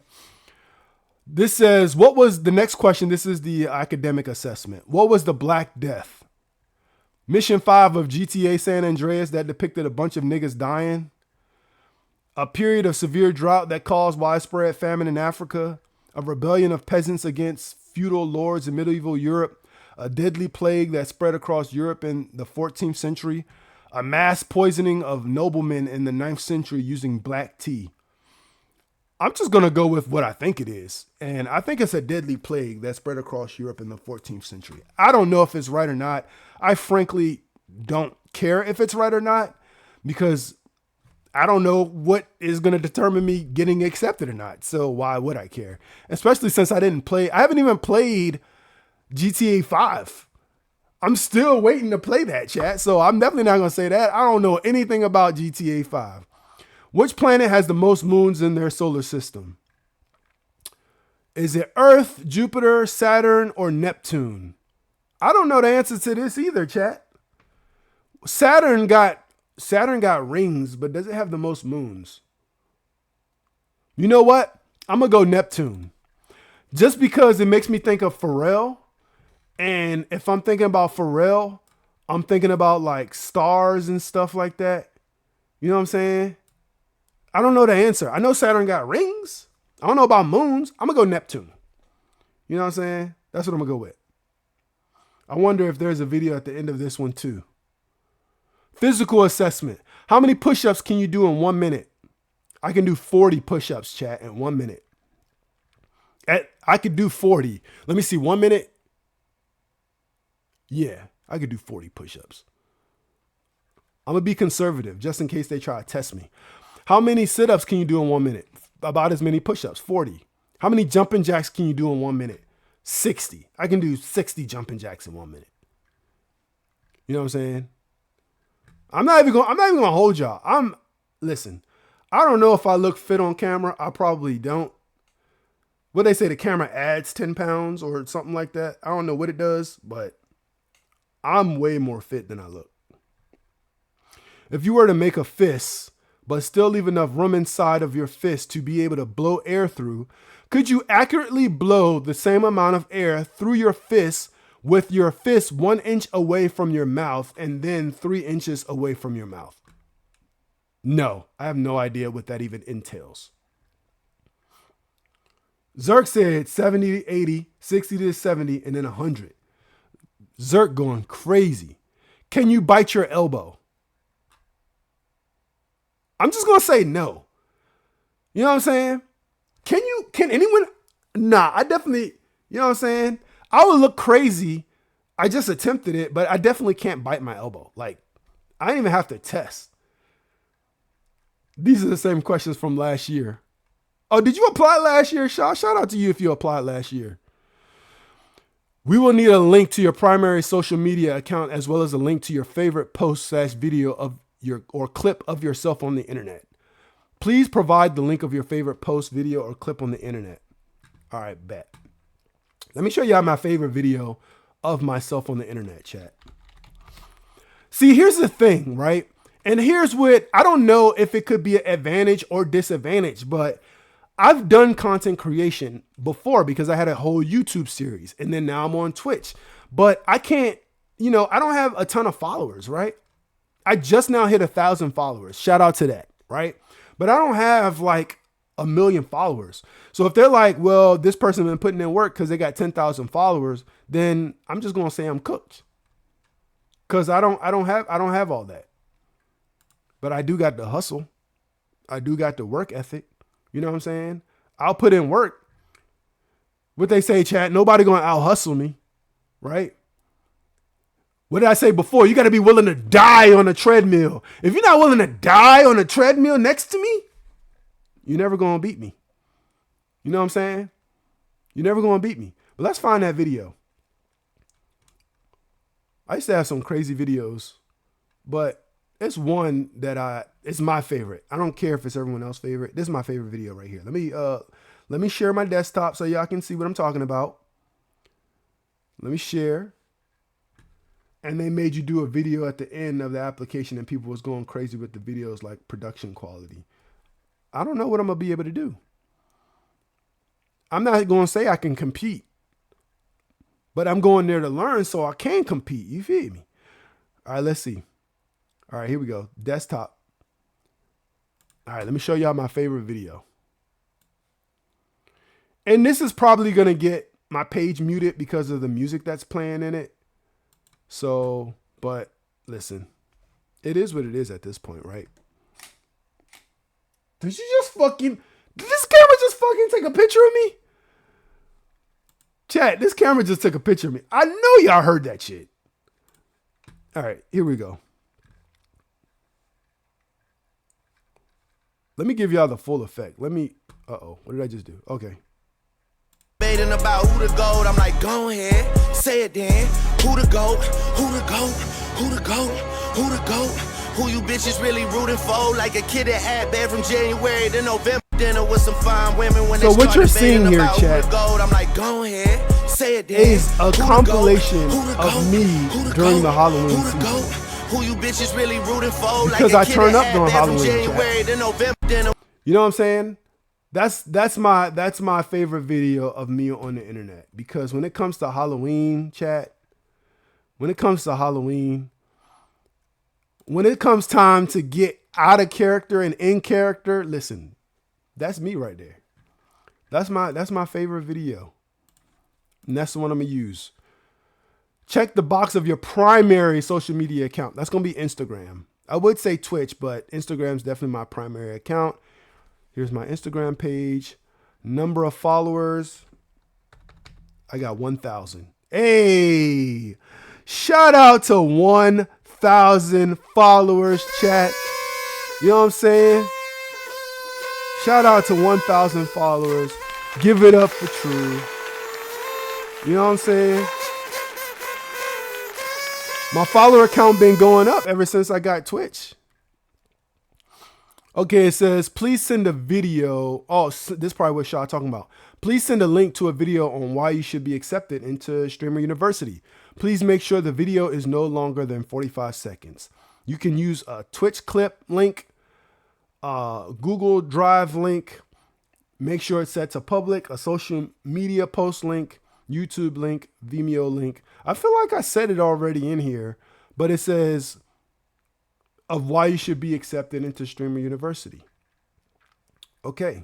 S3: This says, what was the next question? This is the academic assessment. What was the Black Death? Mission 5 of GTA San Andreas that depicted a bunch of niggas dying. A period of severe drought that caused widespread famine in Africa. A rebellion of peasants against feudal lords in medieval Europe. A deadly plague that spread across Europe in the 14th century. A mass poisoning of noblemen in the 9th century using black tea. I'm just going to go with what I think it is. And I think it's a deadly plague that spread across Europe in the 14th century. I don't know if it's right or not. I frankly don't care if it's right or not because I don't know what is going to determine me getting accepted or not. So why would I care? Especially since I haven't even played GTA 5. I'm still waiting to play that, chat. So I'm definitely not going to say that. I don't know anything about GTA 5. Which planet has the most moons in their solar system? Is it Earth, Jupiter, Saturn, or Neptune? I don't know the answer to this either, chat. Saturn got rings, but does it have the most moons? You know what? I'm going to go Neptune. Just because it makes me think of Pharrell. And if I'm thinking about Pharrell, I'm thinking about like stars and stuff like that. You know what I'm saying? I don't know the answer. I know Saturn got rings. I don't know about moons. I'm going to go Neptune. You know what I'm saying? That's what I'm going to go with. I wonder if there's a video at the end of this one too. Physical assessment. How many push-ups can you do in 1 minute? I can do 40 push-ups, chat, in 1 minute. I could do 40. Let me see, 1 minute. Yeah, I could do 40 push-ups. I'm going to be conservative just in case they try to test me. How many sit-ups can you do in 1 minute? About as many push-ups, 40. How many jumping jacks can you do in 1 minute? 60. I can do 60 jumping jacks in 1 minute. You know what I'm saying? I'm not even gonna hold y'all. Listen, I don't know if I look fit on camera. I probably don't. What they say, the camera adds 10 pounds or something like that. I don't know what it does, but I'm way more fit than I look. If you were to make a fist, but still leave enough room inside of your fist to be able to blow air through, could you accurately blow the same amount of air through your fist with your fist 1 inch away from your mouth and then 3 inches away from your mouth? No, I have no idea what that even entails. Zerk said 70 to 80, 60 to 70, and then 100. Zerk going crazy. Can you bite your elbow? I'm just going to say no. You know what I'm saying? Can anyone? Nah, I definitely, you know what I'm saying? I would look crazy. I just attempted it, but I definitely can't bite my elbow. Like, I didn't even have to test. These are the same questions from last year. Oh, did you apply last year, Shaw? Shout out to you if you applied last year. We will need a link to your primary social media account as well as a link to your favorite post/video of your or clip of yourself on the internet. Please provide the link of your favorite post, video, or clip on the internet. All right, bet. Let me show y'all my favorite video of myself on the internet, chat. See, here's the thing, right? And here's what, I don't know if it could be an advantage or disadvantage, but I've done content creation before because I had a whole YouTube series, and then now I'm on Twitch. But I can't, I don't have a ton of followers, right? I just now hit 1,000 followers. Shout out to that, right? But I don't have like 1 million followers. So if they're like, well, this person been putting in work because they got 10,000 followers, then I'm just gonna say I'm cooked. Cause I don't have all that. But I do got the hustle. I do got the work ethic. You know what I'm saying? I'll put in work. What they say, chat, nobody gonna out hustle me, right? What did I say before? You got to be willing to die on a treadmill. If you're not willing to die on a treadmill next to me, you're never going to beat me. You know what I'm saying? You're never going to beat me. But let's find that video. I used to have some crazy videos, but it's one that it's my favorite. I don't care if it's everyone else's favorite. This is my favorite video right here. Let me share my desktop so y'all can see what I'm talking about. Let me share. And they made you do a video at the end of the application, and people was going crazy with the videos, like production quality. I don't know what I'm going to be able to do. I'm not going to say I can compete, but I'm going there to learn so I can compete. You feel me? All right, let's see. All right, here we go. Desktop. All right, let me show y'all my favorite video. And this is probably going to get my page muted because of the music that's playing in it. So, but listen, it is what it is at this point, right? Did this camera just fucking take a picture of me? Chat, this camera just took a picture of me. I know y'all heard that shit. All right, here we go. Let me give y'all the full effect. What did I just do? Okay.
S9: Debating about who the GOAT, I'm like, go ahead, say it then. Who the GOAT? Who the GOAT? Who the GOAT? Who the GOAT? Who you bitches really rooting for? Like a kid that had bed from January to November. Dinner with some fine women when
S3: so
S9: they
S3: what you're seeing here, chat,
S9: I'm like, go ahead, say it then.
S3: Is a compilation of me during the Halloween season.
S9: Who you bitches really rooting for?
S3: Because
S9: like
S3: I turn up during
S9: Halloween.
S3: January
S9: to November dinner.
S3: You know what I'm saying? That's my favorite video of me on the internet, because when it comes to Halloween, chat, when it comes time to get out of character and in character, listen, that's me right there. That's my favorite video. And that's the one I'm gonna use. Check the box of your primary social media account. That's gonna be Instagram. I would say Twitch, but Instagram's definitely my primary account. Here's my Instagram page. Number of followers. I got 1,000. Hey, shout out to 1,000 followers, chat. You know what I'm saying? Shout out to 1,000 followers. Give it up for True. You know what I'm saying? My follower count been going up ever since I got Twitch. Okay, it says, please send a video. Oh, this is probably what Shaw talking about. Please send a link to a video on why you should be accepted into Streamer University. Please make sure the video is no longer than 45 seconds. You can use a Twitch clip link, Google Drive link. Make sure it's set to public, a social media post link, YouTube link, Vimeo link. I feel like I said it already in here, but it says of why you should be accepted into Streamer University. Okay.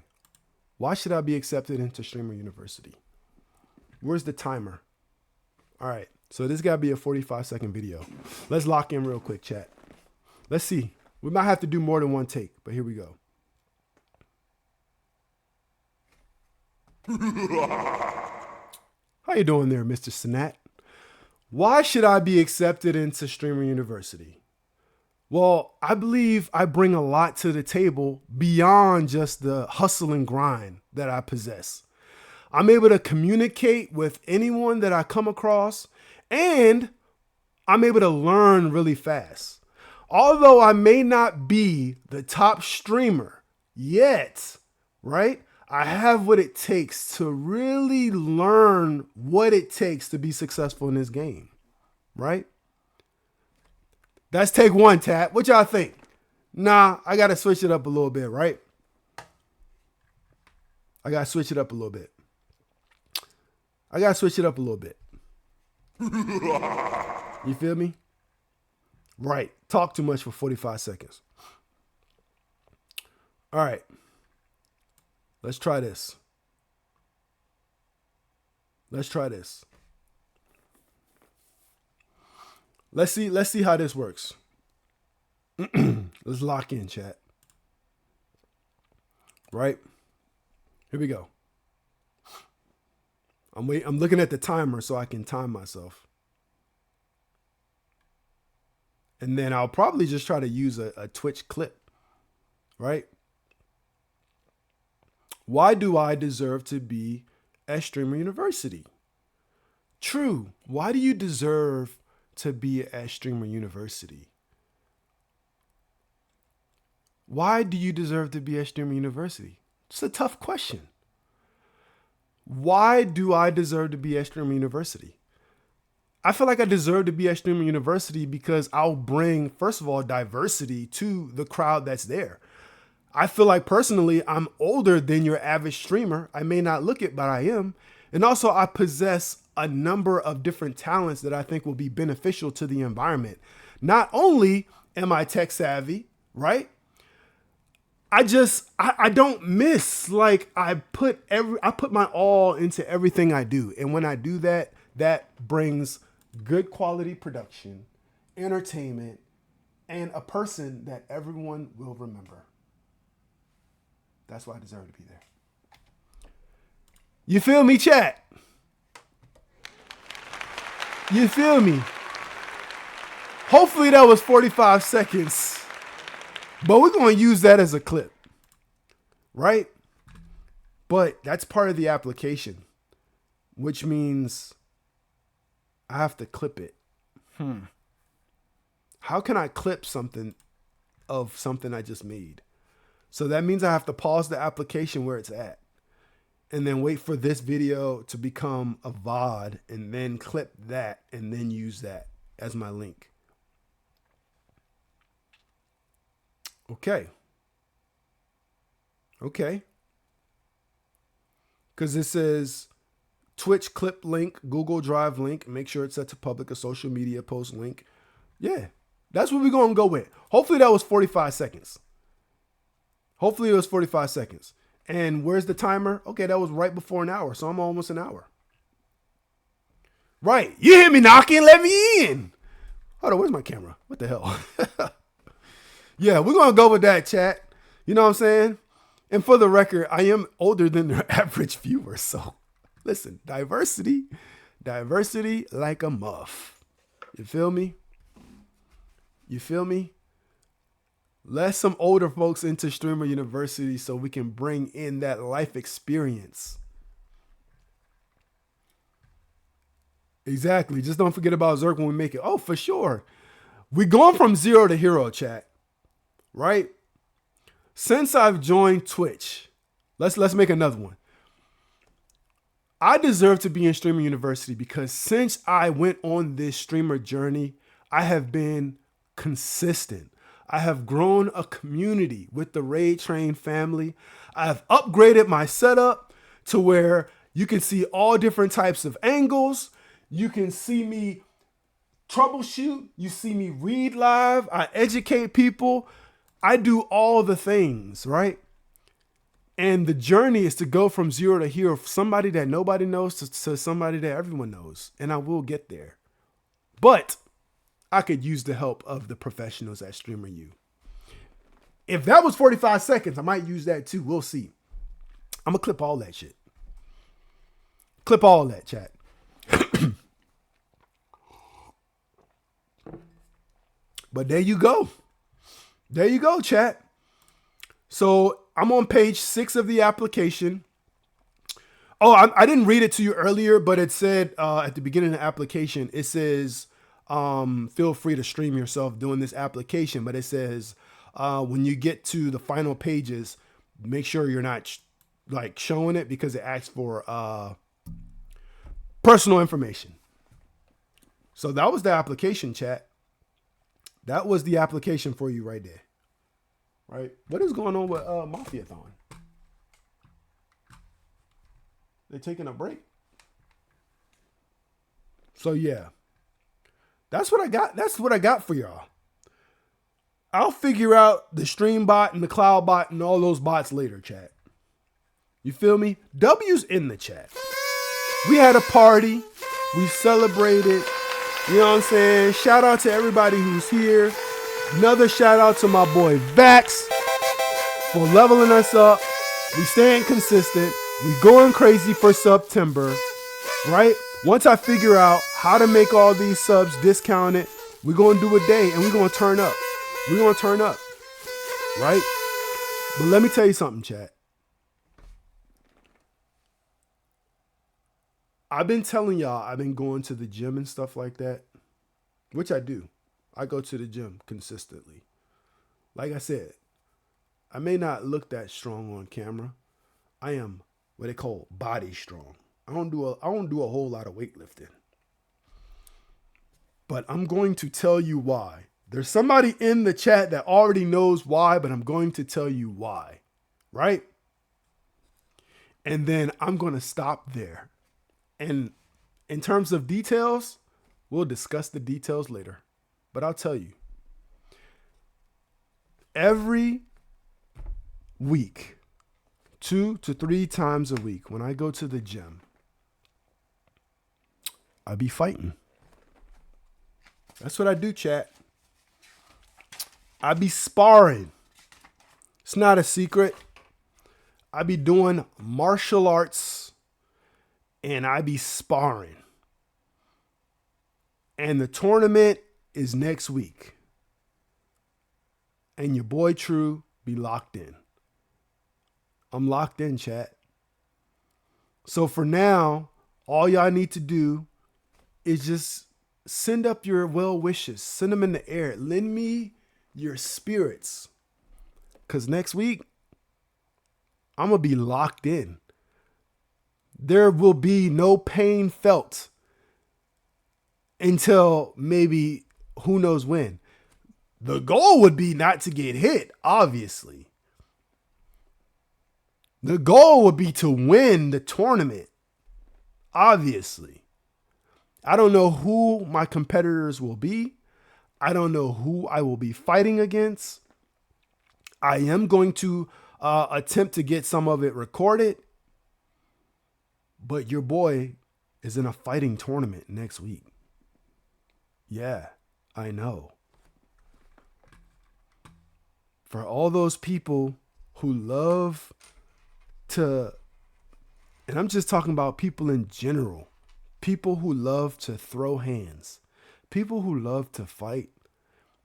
S3: Why should I be accepted into Streamer University? Where's the timer? All right. So this got to be a 45-second video. Let's lock in real quick, chat. Let's see. We might have to do more than one take, but here we go. How you doing there, Mr. Snat? Why should I be accepted into Streamer University? Well, I believe I bring a lot to the table beyond just the hustle and grind that I possess. I'm able to communicate with anyone that I come across, and I'm able to learn really fast. Although I may not be the top streamer yet, right? I have what it takes to really learn what it takes to be successful in this game, right? That's take one, Tat. What y'all think? Nah, I got to switch it up a little bit, right? I got to switch it up a little bit. You feel me? Right. Talk too much for 45 seconds. All right. Let's try this. Let's see how this works. Let's lock in, chat. Right? Here we go. I'm looking at the timer so I can time myself. And then I'll probably just try to use a Twitch clip. Right? Why do I deserve to be at Streamer University? True. Why do you deserve to be at Streamer University? Why do you deserve to be at Streamer University? It's a tough question. Why do I deserve to be at Streamer University? I feel like I deserve to be at Streamer University because I'll bring, first of all, diversity to the crowd that's there. I feel like personally, I'm older than your average streamer. I may not look it, but I am. And also I possess a number of different talents that I think will be beneficial to the environment. Not only am I tech savvy, right? I don't miss. Like I put my all into everything I do. And when I do that, that brings good quality production, entertainment, and a person that everyone will remember. That's why I deserve to be there. You feel me, chat? You feel me? Hopefully that was 45 seconds. But we're going to use that as a clip. Right? But that's part of the application. Which means I have to clip it. How can I clip something of something I just made? So that means I have to pause the application where it's at and then wait for this video to become a VOD and then clip that and then use that as my link. Okay. Because it says Twitch clip link, Google Drive link. Make sure it's set to public, a social media post link. Yeah, that's what we're going to go with. Hopefully that was 45 seconds. Hopefully it was 45 seconds. And where's the timer? Okay, that was right before an hour, so I'm almost an hour. Right. You hear me knocking? Let me in. Hold on, where's my camera? What the hell? Yeah, we're going to go with that, chat. You know what I'm saying? And for the record, I am older than the average viewer, so listen, diversity like a muff. You feel me? Let some older folks into Streamer University so we can bring in that life experience. Exactly. Just don't forget about Zerk when we make it. Oh, for sure. We're going from zero to hero, chat. Right? Since I've joined Twitch, let's make another one. I deserve to be in Streamer University because since I went on this streamer journey, I have been consistent. I have grown a community with the Raid Train family. I have upgraded my setup to where you can see all different types of angles. You can see me troubleshoot. You see me read live. I educate people. I do all the things, right? And the journey is to go from zero to hero, somebody that nobody knows to somebody that everyone knows. And I will get there. But I could use the help of the professionals at Streamer U. If that was 45 seconds, I might use that too. We'll see. I'm going to clip all that shit. Clip all that, chat. But there you go. There you go, chat. So I'm on page 6 of the application. Oh, I didn't read it to you earlier, but it said at the beginning of the application, it says, feel free to stream yourself doing this application. But it says when you get to the final pages, make sure you're not like showing it because it asks for personal information. So that was the application, chat. That was the application for you right there. Right? What is going on with Mafiathon? They're taking a break. So yeah. That's what I got. That's what I got for y'all. I'll figure out the stream bot and the cloud bot and all those bots later, chat. You feel me? W's in the chat. We had a party. We celebrated. You know what I'm saying? Shout out to everybody who's here. Another shout out to my boy Vax for leveling us up. We staying consistent. We going crazy for SUBtember, right? Once I figure out how to make all these subs discounted, we're going to do a day and we're going to turn up. We're going to turn up, right? But let me tell you something, chat. I've been telling y'all I've been going to the gym and stuff like that, which I do. I go to the gym consistently. Like I said, I may not look that strong on camera. I am what they call body strong. I don't do a whole lot of weightlifting. But I'm going to tell you why. There's somebody in the chat that already knows why, but I'm going to tell you why. Right? And then I'm going to stop there. And in terms of details, we'll discuss the details later. But I'll tell you. Every week, 2 to 3 times a week, when I go to the gym, I be fighting. That's what I do, chat. I be sparring. It's not a secret. I be doing martial arts and I be sparring. And the tournament is next week. And your boy True be locked in. I'm locked in, chat. So for now, all y'all need to do is just send up your well wishes. Send them in the air. Lend me your spirits. Because next week, I'm going to be locked in. There will be no pain felt until maybe who knows when. The goal would be not to get hit, obviously. The goal would be to win the tournament, obviously. I don't know who my competitors will be. I don't know who I will be fighting against. I am going to attempt to get some of it recorded. But your boy is in a fighting tournament next week. Yeah, I know. For all those people who love to, and I'm just talking about people in general, people who love to throw hands, people who love to fight,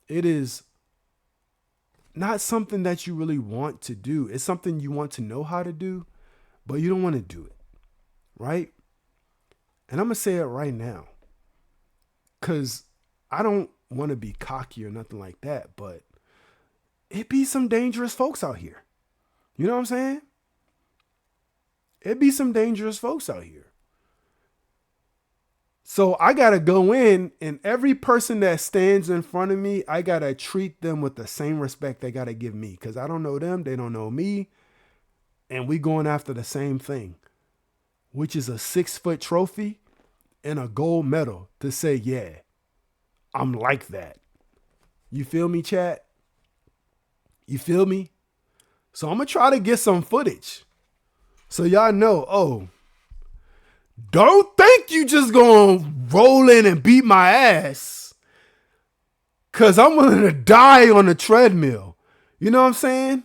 S3: it is not something that you really want to do. It's something you want to know how to do, but you don't want to do it, right? And I'm going to say it right now because I don't want to be cocky or nothing like that, but it be some dangerous folks out here. You know what I'm saying? It be some dangerous folks out here. So I got to go in, and every person that stands in front of me, I got to treat them with the same respect they got to give me because I don't know them. They don't know me. And we going after the same thing, which is a 6-foot trophy and a gold medal to say, yeah, I'm like that. You feel me, chat? You feel me? So I'm going to try to get some footage so y'all know, oh, don't think you just going to roll in and beat my ass because I'm willing to die on the treadmill. You know what I'm saying?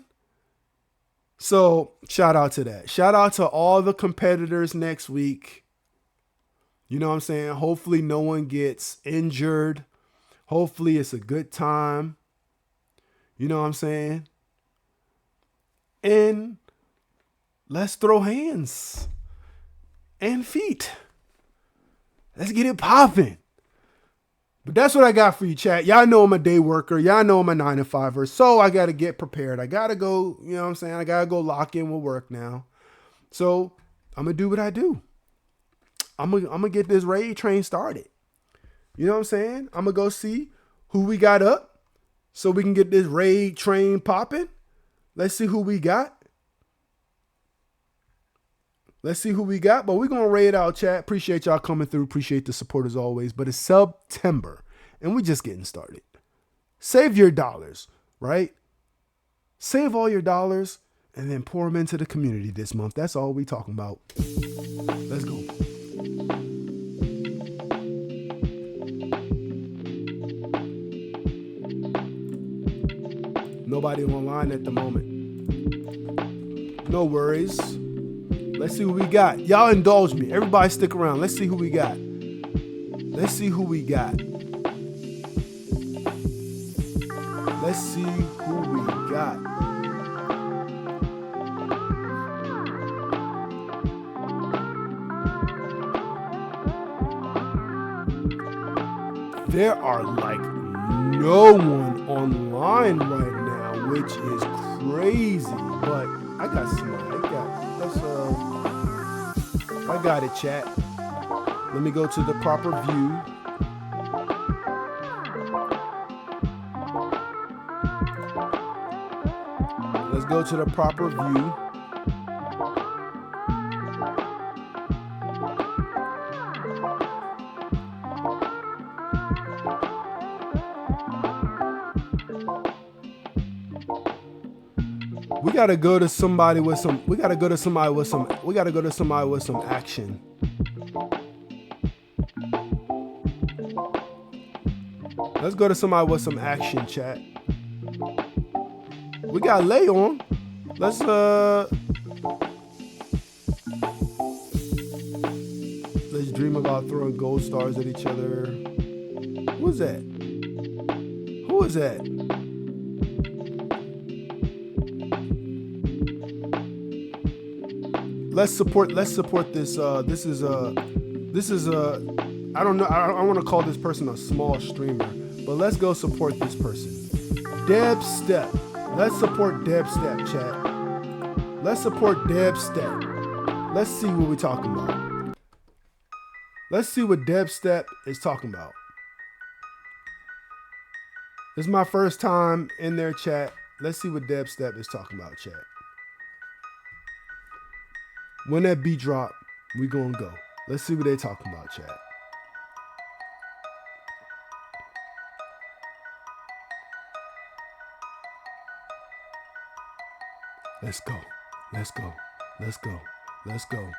S3: So shout out to that. Shout out to all the competitors next week. You know what I'm saying? Hopefully no one gets injured. Hopefully it's a good time. You know what I'm saying? And let's throw hands and feet. Let's get it popping. But that's what I got for you, chat. Y'all know I'm a day worker. Y'all know I'm a 9-to-5er. So I got to get prepared. I got to go, you know what I'm saying? I got to go lock in with work now. So I'm going to do what I do. I'm going to get this raid train started. You know what I'm saying? I'm going to go see who we got up so we can get this raid train popping. Let's see who we got. Let's see who we got, but we're going to raid out, chat. Appreciate y'all coming through. Appreciate the support as always. But it's SUBtember, and we're just getting started. Save your dollars, right? Save all your dollars and then pour them into the community this month. That's all we talking about. Let's go. Nobody online at the moment. No worries. Let's see who we got. Y'all indulge me. Everybody stick around. Let's see who we got. Let's see who we got. Let's see who we got. There are like no one online right now, which is crazy. But I got somebody. I got it, chat. Let me go to the proper view. Let's go to the proper view. We gotta go to somebody with some. We gotta go to somebody with some. We gotta go to somebody with some action. Let's go to somebody with some action, chat. We got Lay on. Let's dream about throwing gold stars at each other. Who is that? Who is that? Let's support this. This is I don't know. I don't want to call this person a small streamer, but let's go support this person. Deb Step. Let's support Deb Step, chat. Let's support Deb Step. Let's see what we're talking about. Let's see what Deb Step is talking about. This is my first time in their chat. Let's see what Deb Step is talking about, chat. When that beat drop, we gonna go. Let's see what they talking about, chat. Let's go. Let's go. Let's go. Let's go.